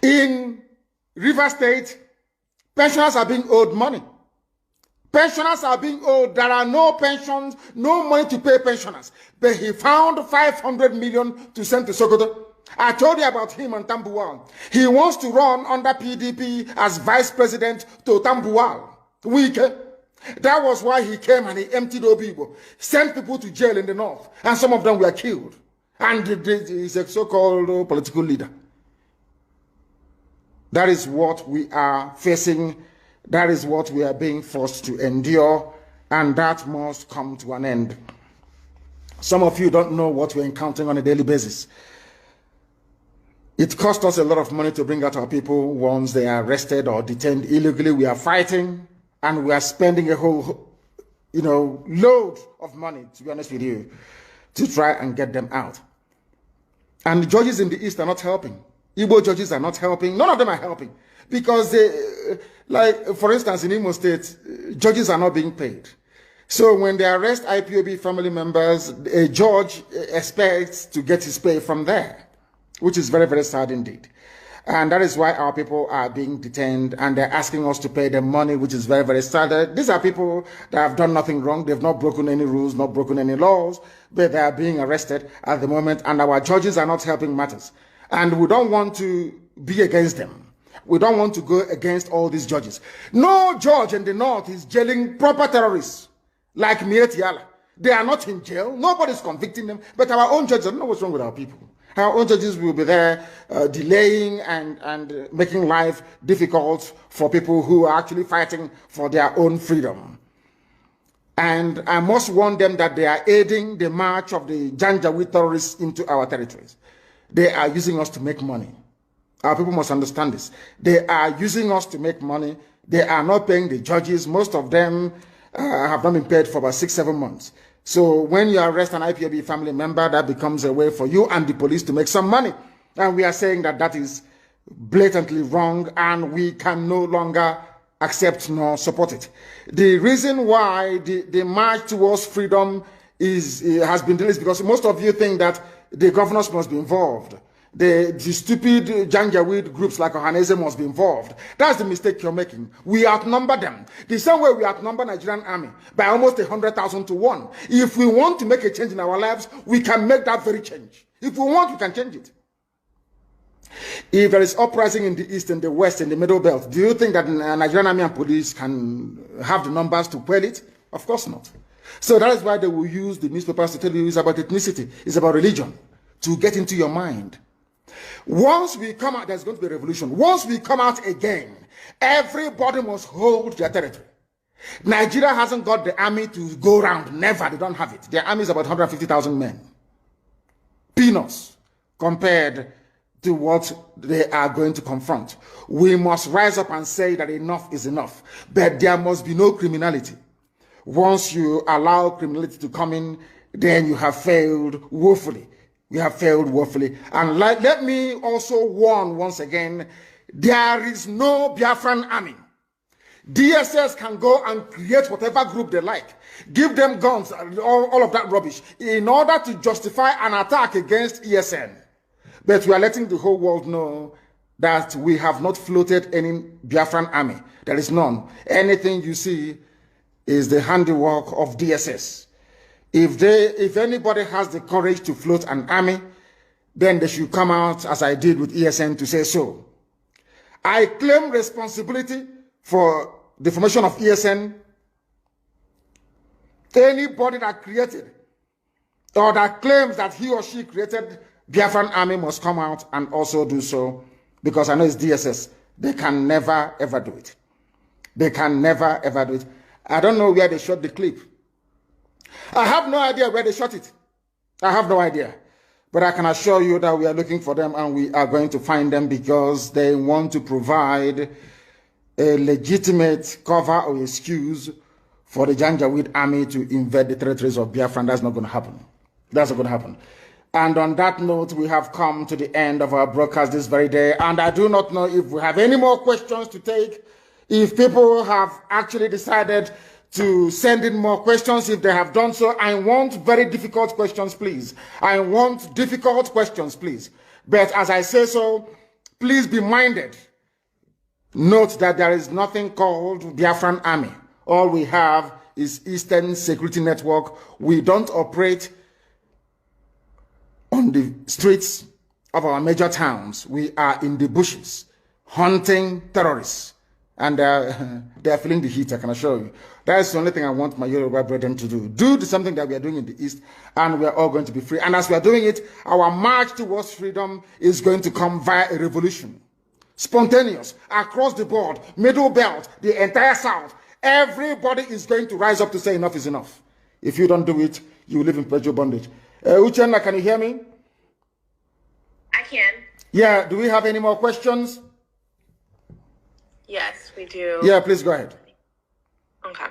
in River State. Pensioners are being owed money. Pensioners are being owed. There are no pensions, no money to pay pensioners. But he found 500 million to send to Sokoto. I told you about him and Tambuwal. He wants to run under PDP as vice president to Tambuwal. Wike. That was why he came and he emptied Obibo, sent people to jail in the north, and some of them were killed. And he's a so-called political leader. That is what we are facing. That is what we are being forced to endure. And that must come to an end. Some of you don't know what we're encountering on a daily basis. It costs us a lot of money to bring out our people once they are arrested or detained illegally. We are fighting and we are spending a whole, load of money, to be honest with you, to try and get them out. And the judges in the East are not helping. Igbo judges are not helping. None of them are helping. Because they, for instance, in Imo State, judges are not being paid. So when they arrest IPOB family members, a judge expects to get his pay from there, which is very, very sad indeed. And that is why our people are being detained and they're asking us to pay them money, which is very, very sad. These are people that have done nothing wrong. They've not broken any rules, not broken any laws, but they are being arrested at the moment. And our judges are not helping matters. And we don't want to be against them. We don't want to go against all these judges. No judge in the north is jailing proper terrorists like Mieti Allah. They are not in jail. Nobody's convicting them. But our own judges, I don't know what's wrong with our people. Our own judges will be there delaying and making life difficult for people who are actually fighting for their own freedom. And I must warn them that they are aiding the march of the Janjaweed terrorists into our territories. They are using us to make money. Our people must understand this. They are using us to make money They are not paying the judges. Most of them have not been paid for about 6-7 months. So when you arrest an IPOB family member, that becomes a way for you and the police to make some money. And we are saying that that is blatantly wrong, and we can no longer accept nor support it. The reason why the march towards freedom has been delayed is because most of you think that the governors must be involved. The stupid Janjaweed groups like Ohanese must be involved. That's the mistake you're making. We outnumber them. The same way we outnumber Nigerian army by almost 100,000 to 1. If we want to make a change in our lives, we can make that very change. If we want, we can change it. If there is uprising in the east and the west and the middle belt, do you think that Nigerian army and police can have the numbers to quell it? Of course not. So that is why they will use the newspapers to tell you it's about ethnicity, it's about religion, to get into your mind. Once we come out, there's going to be a revolution. Once we come out again, everybody must hold their territory. Nigeria hasn't got the army to go around. Never. They don't have it. Their army is about 150,000 men. Peanuts compared to what they are going to confront. We must rise up and say that enough is enough. But there must be no criminality. Once you allow criminality to come in, then you have failed woefully. We have failed woefully. And let me also warn once again, there is no Biafran army. DSS can go and create whatever group they like. Give them guns, all of that rubbish, in order to justify an attack against ESN. But we are letting the whole world know that we have not floated any Biafran army. There is none. Anything you see is the handiwork of DSS. If anybody has the courage to float an army, then they should come out, as I did with ESN, to say so. I claim responsibility for the formation of ESN. Anybody that created or that claims that he or she created Biafran army must come out and also do so, because I know it's DSS. They can never, ever do it. They can never, ever do it. I don't know where they shot the clip. I have no idea where they shot it. I have no idea. But I can assure you that we are looking for them, and we are going to find them, because they want to provide a legitimate cover or excuse for the Janjaweed army to invade the territories of Biafra. That's not going to happen. That's not going to happen. And on that note, we have come to the end of our broadcast this very day. And I do not know if we have any more questions to take. If people have actually decided to send in more questions, if they have done so, I want very difficult questions, please. I want difficult questions, please. But as I say so, please be minded. Note that there is nothing called Biafran Army. All we have is Eastern Security Network. We don't operate on the streets of our major towns. We are in the bushes, hunting terrorists. And they're feeling the heat, I can assure you. That's the only thing I want my Yoruba brethren to do. Do something that we are doing in the East, and we are all going to be free. And as we are doing it, our march towards freedom is going to come via a revolution. Spontaneous, across the board, middle belt, the entire South. Everybody is going to rise up to say enough is enough. If you don't do it, you will live in perpetual bondage. Uchenna, can you hear me? I can. Yeah, do we have any more questions? Yes, we do. Yeah, please go ahead. Okay.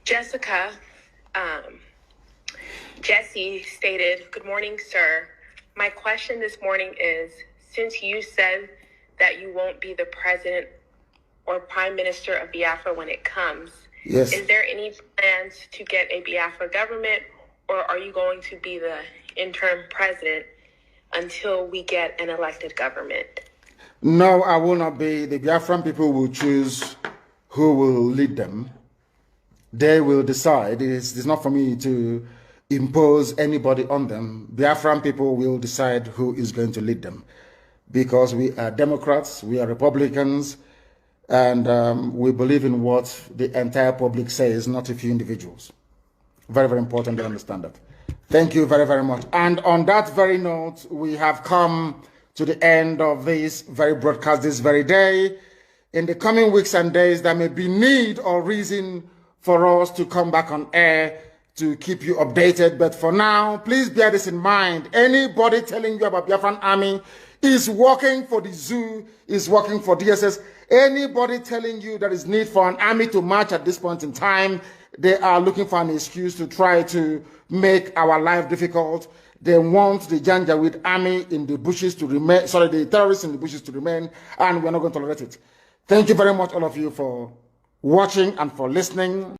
Jessica, Jesse stated, "Good morning, sir. My question this morning is, since you said that you won't be the president or prime minister of Biafra when it comes, yes, is there any plans to get a Biafra government, or are you going to be the interim president until we get an elected government?" No, I will not be. The Biafran people will choose who will lead them. They will decide. It's not for me to impose anybody on them. Biafran people will decide who is going to lead them, because we are Democrats, we are Republicans, and we believe in what the entire public says, not a few individuals. Very, very important to understand that. Thank you very, very much. And on that very note, we have come to the end of this very broadcast this very day. In the coming weeks and days, there may be need or reason for us to come back on air to keep you updated. But for now, please bear this in mind. Anybody telling you about Biafran army is working for the zoo, is working for DSS. Anybody telling you there is need for an army to march at this point in time, they are looking for an excuse to try to make our life difficult. They want the Janjaweed army in the bushes to remain, the terrorists in the bushes to remain, and we're not going to tolerate it. Thank you very much, all of you, for watching and for listening.